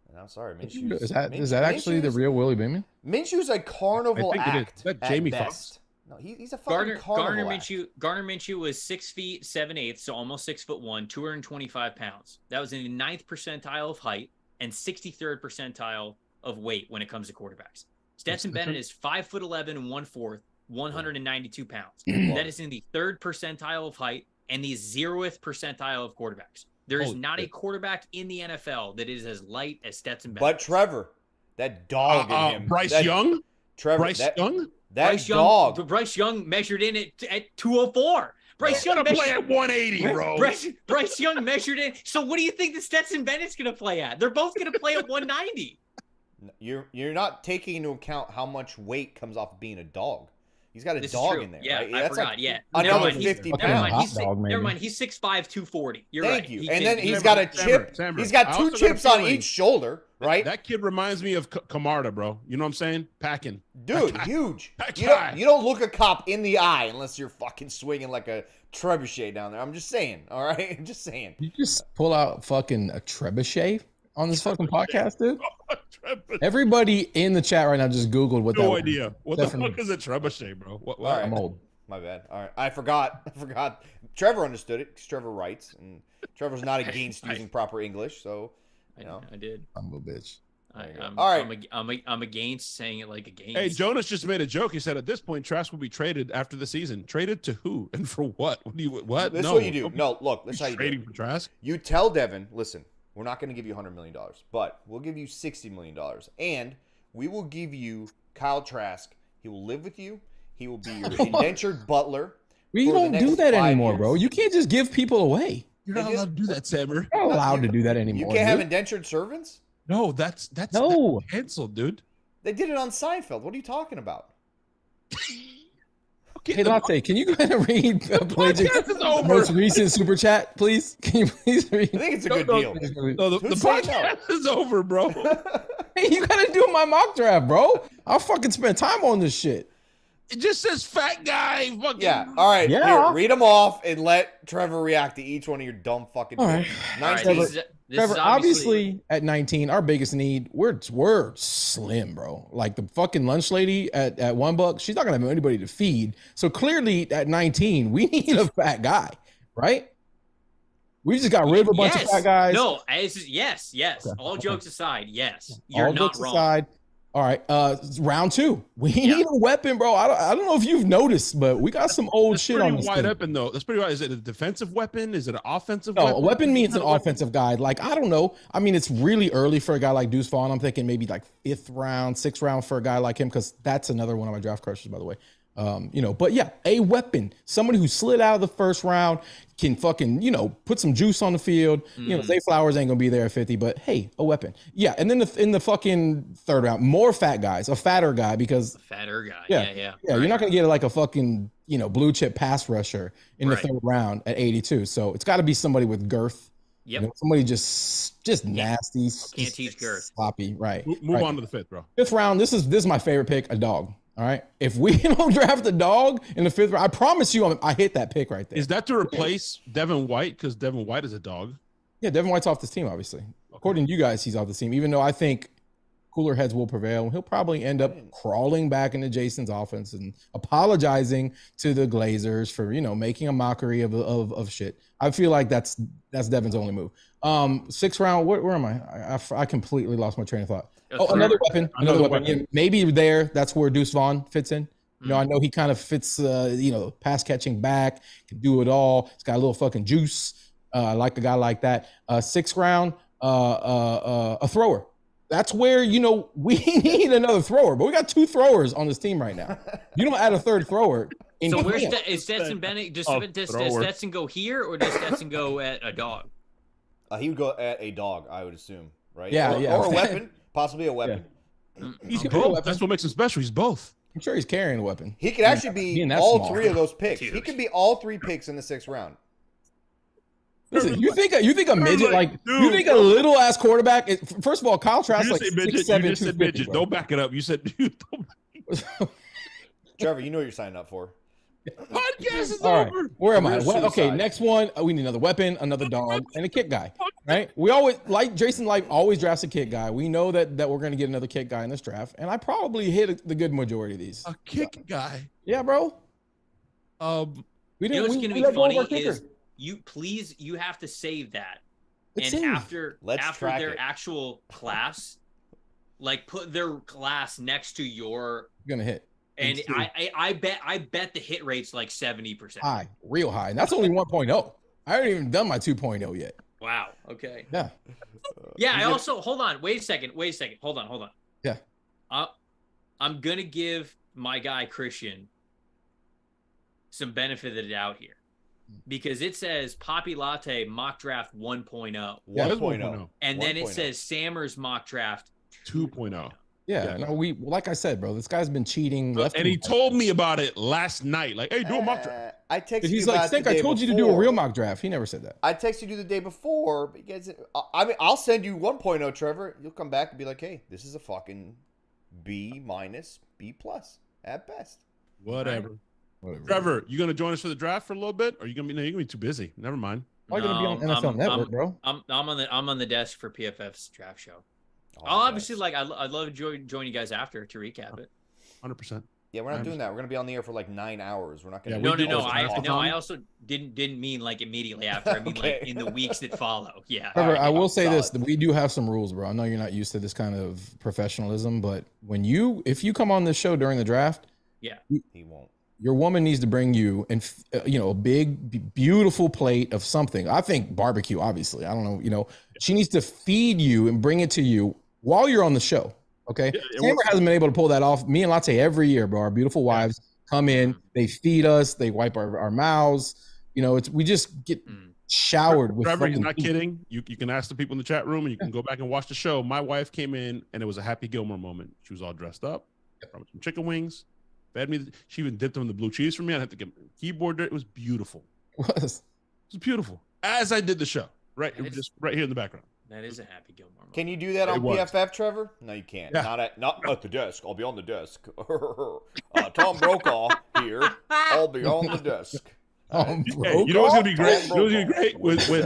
And I'm sorry, Minshew. Is that actually the real Willie Beeman? Minshew's a carnival act. Is that Jamie Foxx? No, he's a fucking carnival act. Garner Minshew was 6 feet 7/8, so almost 6'1", 225 pounds. That was in the 9th percentile of height and 63rd percentile of weight when it comes to quarterbacks. Stetson Bennett is 5'11" and 1/4, 192 pounds. That is in the 3rd percentile of height and the 0th percentile of quarterbacks. There is not a quarterback in the NFL that is as light as Stetson Bennett. But Trevor, that dog in him. Bryce Young? Trevor, Bryce Young? Bryce Young measured in at 204. Bryce Young play at 180, bro. Bryce Young measured in. So what do you think that Stetson Bennett's going to play at? They're both going to play at 190. You're not taking into account how much weight comes off of being a dog. He's got a dog in there. Yeah, right? I forgot. Yeah, another 50 pounds. Never mind. He's 6'5", 240. You're right. Thank you. And then he's got a chip. He's got 2 chips on each shoulder, right? That kid reminds me of Camarda, bro. You know what I'm saying? Packing. Dude, huge. You don't look a cop in the eye unless you're fucking swinging like a trebuchet down there. I'm just saying, all right? I'm just saying. You just pull out fucking a trebuchet on this fucking podcast, dude? Everybody in the chat right now just Googled what that was. No idea. What the fuck is a trebuchet, bro? What? Right. I'm old. My bad. All right. I forgot. Trevor understood it because Trevor writes, and Trevor's not against using proper English, so, you know. I did. I'm a bitch. All right. I'm against saying it like against. Hey, Jonas just made a joke. He said at this point, Trask will be traded after the season. Traded to who and for what? What? This is what you do. No, look. This is how you do it. Trading for Trask? You tell Devin, listen, we're not going to give you $100 million, but we'll give you $60 million, and we will give you Kyle Trask. He will live with you. He will be your indentured butler. We don't do that anymore, bro. You can't just give people away. You're not allowed to do that, Sammer. You're not allowed to do that anymore. You can't have indentured servants? No, that's canceled, dude. They did it on Seinfeld. What are you talking about? Hey, Latte, can you go ahead and read the most recent super chat, please? Can you please read? I think it's a good deal. No, the podcast is over, bro. Hey, you gotta do my mock draft, bro. I'll fucking spend time on this shit. It just says fat guy. Fucking... Yeah. All right. Yeah. Here, read them off and let Trevor react to each one of your dumb fucking. All right. 19. Trevor, obviously at 19, our biggest need, we're slim, bro. Like the fucking lunch lady at $1, she's not gonna have anybody to feed. So clearly at 19, we need a fat guy, right? We just got rid of a bunch of fat guys. No, yes. Okay. All jokes aside, yes. You're not wrong. Aside, all right, round 2. We need a weapon, bro. I don't know if you've noticed, but we got some old shit on this. That's pretty wide open, though. That's pretty wide. Is it a defensive weapon? Is it an offensive weapon? No, a weapon means an offensive guy. Like, I don't know. I mean, it's really early for a guy like Deuce Vaughn. I'm thinking maybe like 5th round, 6th round for a guy like him, because that's another one of my draft crushes, by the way. But yeah, a weapon, somebody who slid out of the 1st round, can fucking, put some juice on the field. Zay Flowers ain't gonna be there at 50, but hey, a weapon. Yeah, and then in the fucking 3rd round, more fat guys, a fatter guy, because Yeah, you're not gonna get like a fucking blue chip pass rusher in the 3rd round at 82. So it's got to be somebody with girth. Yep. Somebody just nasty. Can't teach girth. Sloppy, right? Move on to the 5th, bro. 5th round. This is my favorite pick, a dog. All right. If we don't draft a dog in the 5th round, I promise you I hit that pick right there. Is that to replace Devin White? Because Devin White is a dog. Yeah, Devin White's off this team, obviously. Okay. According to you guys, he's off this team, even though I think cooler heads will prevail. He'll probably end up crawling back into Jason's offense and apologizing to the Glazers for, making a mockery of shit. I feel like that's Devin's only move. 6th round, where am I? I completely lost my train of thought. Another weapon. Yeah, maybe there. That's where Deuce Vaughn fits in. You know, I know he kind of fits, pass catching back, can do it all. He's got a little fucking juice. I like a guy like that. 6th round, a thrower. That's where, we need another thrower, but we got 2 throwers on this team right now. You don't add a 3rd thrower. So is Stetson Bennett? Does Stetson go here, or does Stetson go at a dog? He would go at a dog, I would assume, right? Yeah, or a weapon, possibly a weapon. Yeah. He's both. That's what makes him special. He's both. I'm sure he's carrying a weapon. He could actually be all 3 of those picks. He could be all 3 picks in the 6th round. Listen, you think a midget you think a little ass quarterback? First of all, Kyle Trask like 6'7", you just said midget. Don't back it up. You said Trevor, you know what you're signing up for. Podcast is all over. Right. Where am I? Okay, next one. We need another weapon, another dog, and a kick guy. Right? We always Jason Light always drafts a kick guy. We know that we're going to get another kick guy in this draft, and I probably hit the good majority of these. A kick guy. Yeah, bro. We didn't. What's going to be funny is you have to save that, after their actual class, like put their class next to your. You're gonna hit. And I bet the hit rate's like 70%. High, real high. And that's only 1.0. I haven't even done my 2.0 yet. Wow. Okay. Yeah. Yeah. I also hold on. Wait a second. Hold on. Yeah. I'm gonna give my guy Christian some benefit of the doubt here, because it says Poppy Latte mock draft 1.0. 1.0. And then it says Sammer's mock draft 2.0. Yeah, no, like I said, bro, this guy's been cheating. And he told me about it last night. Like, hey, do a mock draft. I texted He's you like, about Stink, the day I told you to before. do a real mock draft. He never said that. I texted you the day before because I'll send you 1.0, Trevor. You'll come back and be like, hey, this is a fucking B-, B+ at best. Whatever. Trevor, you gonna join us for the draft for a little bit? Or are you gonna be? No, you're gonna be too busy. Never mind. Why are you gonna be on NFL Network, bro? I'm on the desk for PFF's draft show. I'll obviously I'd love to join you guys after to recap it. 100%. Yeah, we're not doing that. We're gonna be on the air for like 9 hours. We're not gonna. No. I also didn't mean like immediately after. I mean like in the weeks that follow. Yeah. Trevor, I will say this: we do have some rules, bro. I know you're not used to this kind of professionalism, but if you come on this show during the draft, he won't. Your woman needs to bring you a big, beautiful plate of something. I think barbecue, obviously. I don't know. She needs to feed you and bring it to you while you're on the show. Okay. Sammer hasn't been able to pull that off. Me and Latte every year, bro. Our beautiful wives come in, they feed us, they wipe our mouths. We just get showered with. Trevor, he's not kidding. You can ask the people in the chat room, and you can go back and watch the show. My wife came in, and it was a Happy Gilmore moment. She was all dressed up, from some chicken wings. Fed me. She even dipped them in the blue cheese for me. I had to get keyboard there. It was beautiful. It was beautiful. As I did the show, right? It was just right here in the background. That is a Happy Gilmore moment. Can you do that on PFF, Trevor? No, you can't. Yeah. Not at the desk. I'll be on the desk. Tom Brokaw here. I'll be on the desk. Hey, you know what's gonna be great? You know what's gonna be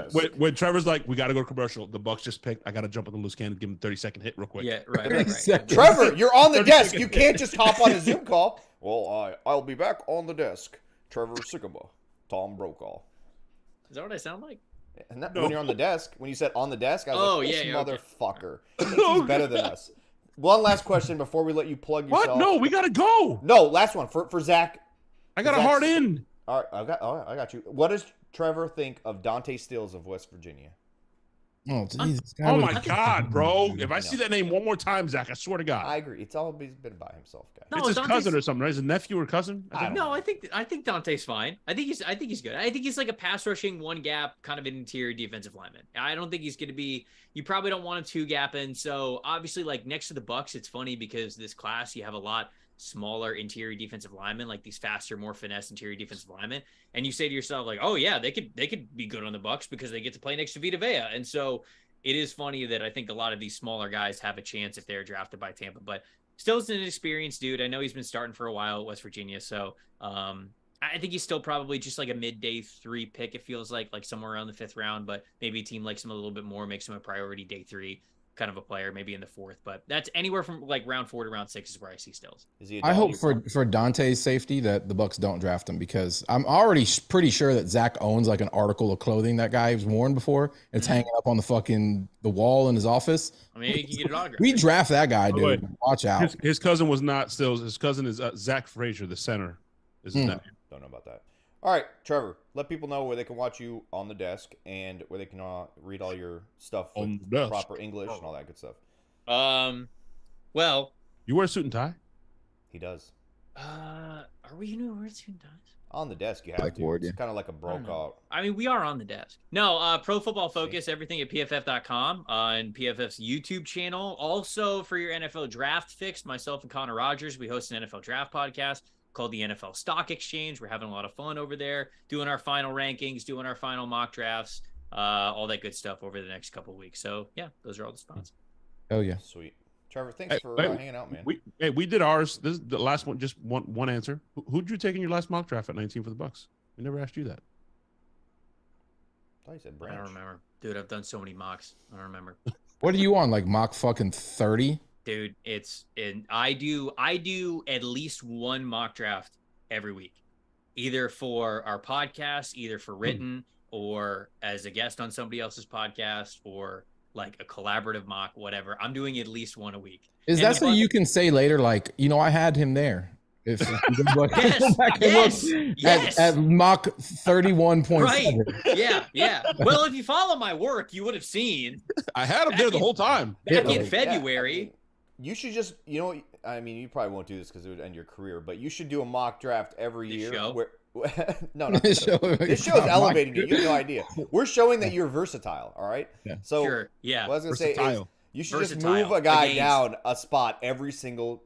great when Trevor's like, we gotta go to commercial. The Bucs just picked. I gotta jump on the loose cannon, give him 30-second hit real quick. Yeah, right. Trevor, you're on the desk. You can't just hop on a Zoom call. Well, I'll be back on the desk. Trevor Sikkhema, Tom Brokaw. Is that what I sound like? No. When you're on the desk, when you said on the desk, I was like, this motherfucker. He's better than us. One last question before we let you plug yourself. What? No, we gotta go. No, last one for Zach. I got a hard in. All right, I got you. What does Trevor think of Dante Stills of West Virginia? Oh, Jesus. Oh my God, bro! If I see that name one more time, Zach, I swear to God. I agree. It's always been by himself, guy. No, it's his cousin or something, right? His nephew or cousin? I think Dante's fine. I think he's good. I think he's like a pass rushing, one gap kind of an interior defensive lineman. I don't think he's going to be. You probably don't want him two gapping. So obviously, like next to the Bucs, it's funny because this class you have a lot smaller interior defensive linemen, like these faster, more finesse interior defensive linemen, and you say to yourself like, oh yeah, they could be good on the Bucs because they get to play next to Vita Vea, and so. It is funny that I think a lot of these smaller guys have a chance if they're drafted by Tampa, but still is an experienced dude. I know he's been starting for a while at West Virginia. So I think he's still probably just like a mid-day 3 pick. It feels like somewhere around the 5th round, but maybe a team likes him a little bit more, makes him a priority day 3. kind of a player, maybe in the 4th, but that's anywhere from like round 4 to round 6 is where I see Stills. Is he a I dog? hope for Dante's safety that the Bucs don't draft him, because I'm already pretty sure that Zach owns like an article of clothing that guy has worn before. It's hanging up on the wall in his office. I mean, you can get it autographed. We draft that guy, By the way, dude. Watch out. His cousin was not Stills. His cousin is Zach Frazier, the center. Is his name. Don't know about that. All right, Trevor, let people know where they can watch you on the desk and where they can read all your stuff On with the desk. proper English and all that good stuff. Well, You wear a suit and tie? He does. are we gonna wear suit and ties? On the desk, you have to. Blackboard, It's yeah. kind of like a broke-out. I mean, we are on the desk. No, Pro Football Focus, everything at pff.com and PFF's YouTube channel. Also, for your NFL draft fix, myself and Connor Rogers, we host an NFL draft podcast called the NFL Stock Exchange. We're having a lot of fun over there, doing our final rankings, doing our final mock drafts, all that good stuff over the next couple of weeks. So, yeah, those are all the spots. Oh yeah. Sweet. Trevor, thanks for hanging out, man. We did ours. This is the last one. Just one answer. Who'd you take in your last mock draft at 19 for the Bucs? We never asked you that. I thought you said I Branch. don't remember. Dude, I've done so many mocks. I don't remember. What are you on? Like mock fucking 30? Dude, I do at least one mock draft every week, either for our podcast, either for written or as a guest on somebody else's podcast, or like a collaborative mock, whatever. I'm doing at least one a week. Is And that the so fun- you can say later, like, I had him there? If you go back and Yes, look yes. at mock 31.7. Right. Yeah. Well, if you follow my work, you would have seen I had him there the whole time. back Yeah. in February. You should just, you probably won't do this because it would end your career, but you should do a mock draft every This year. show? Where, no, not This this show. show- This show's elevating you. You have no idea. We're showing that you're versatile, all right? Yeah. So Sure. Yeah. what I was going to say is Versatile. you should just Versatile. move a guy Against. down a spot every single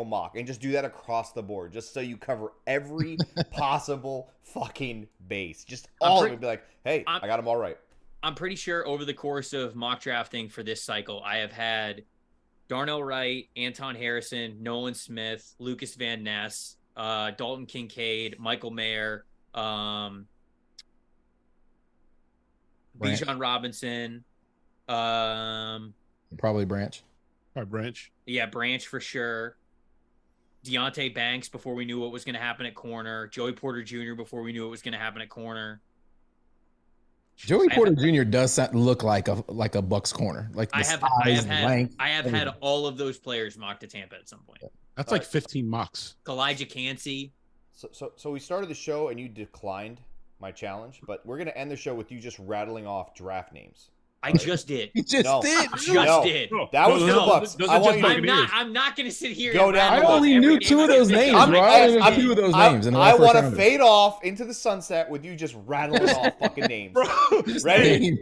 mock and just do that across the board just so you cover every possible fucking base. Just all of it. Be like, hey, I got them all right. I'm pretty sure over the course of mock drafting for this cycle, I have had Darnell Wright, Anton Harrison, Nolan Smith, Lucas Van Ness, Dalton Kincaid, Michael Mayer, Branch. Bijan Robinson, Probably Branch. All right, Branch. yeah, Branch for sure. Deontay Banks before we knew what was going to happen at corner. Joey Porter Jr. before we knew what was going to happen at corner. Joey Porter Jr. does look like a Bucs corner. Like the I size, length. have had all of those players mocked to Tampa at some point. That's like 15 mocks. Elijah Cansey. So we started the show and you declined my challenge, but we're going to end the show with you just rattling off draft names. I just did. He just No. did. Just did. That was for the Bucs. I want you to I'm not going to sit here. Go and down rattle the off list. I only every knew name two I of can those think names, of. bro. I only knew two of those names. I want to fade off into the sunset with you just rattling off fucking names. Bro. Ready?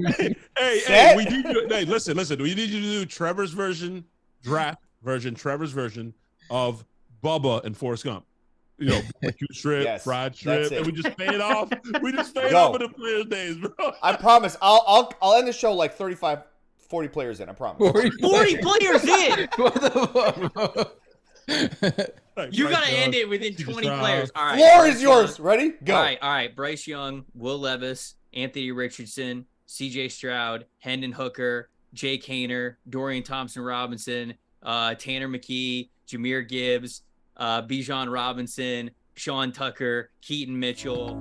Hey, Set? we need you. Hey, listen. We need you to do Trevor's version, Trevor's version of Bubba and Forrest Gump. Barbecue strip, Yes, fried that's strip, it. and we just fade off. We just fade Go. off with the players' names, bro. I promise. I'll end the show like 35, 40 players in. I promise. 40 players in. What the fuck, bro? Like, You Bryce got to Young, end it within CJ 20 Stroud. players. All right. Floor Bryce is yours. Young. Ready? Go. All right. Bryce Young, Will Levis, Anthony Richardson, CJ Stroud, Hendon Hooker, Jake Hayner, Dorian Thompson-Robinson, Tanner McKee, Jahmyr Gibbs, Bijan Robinson, Sean Tucker, Keaton Mitchell.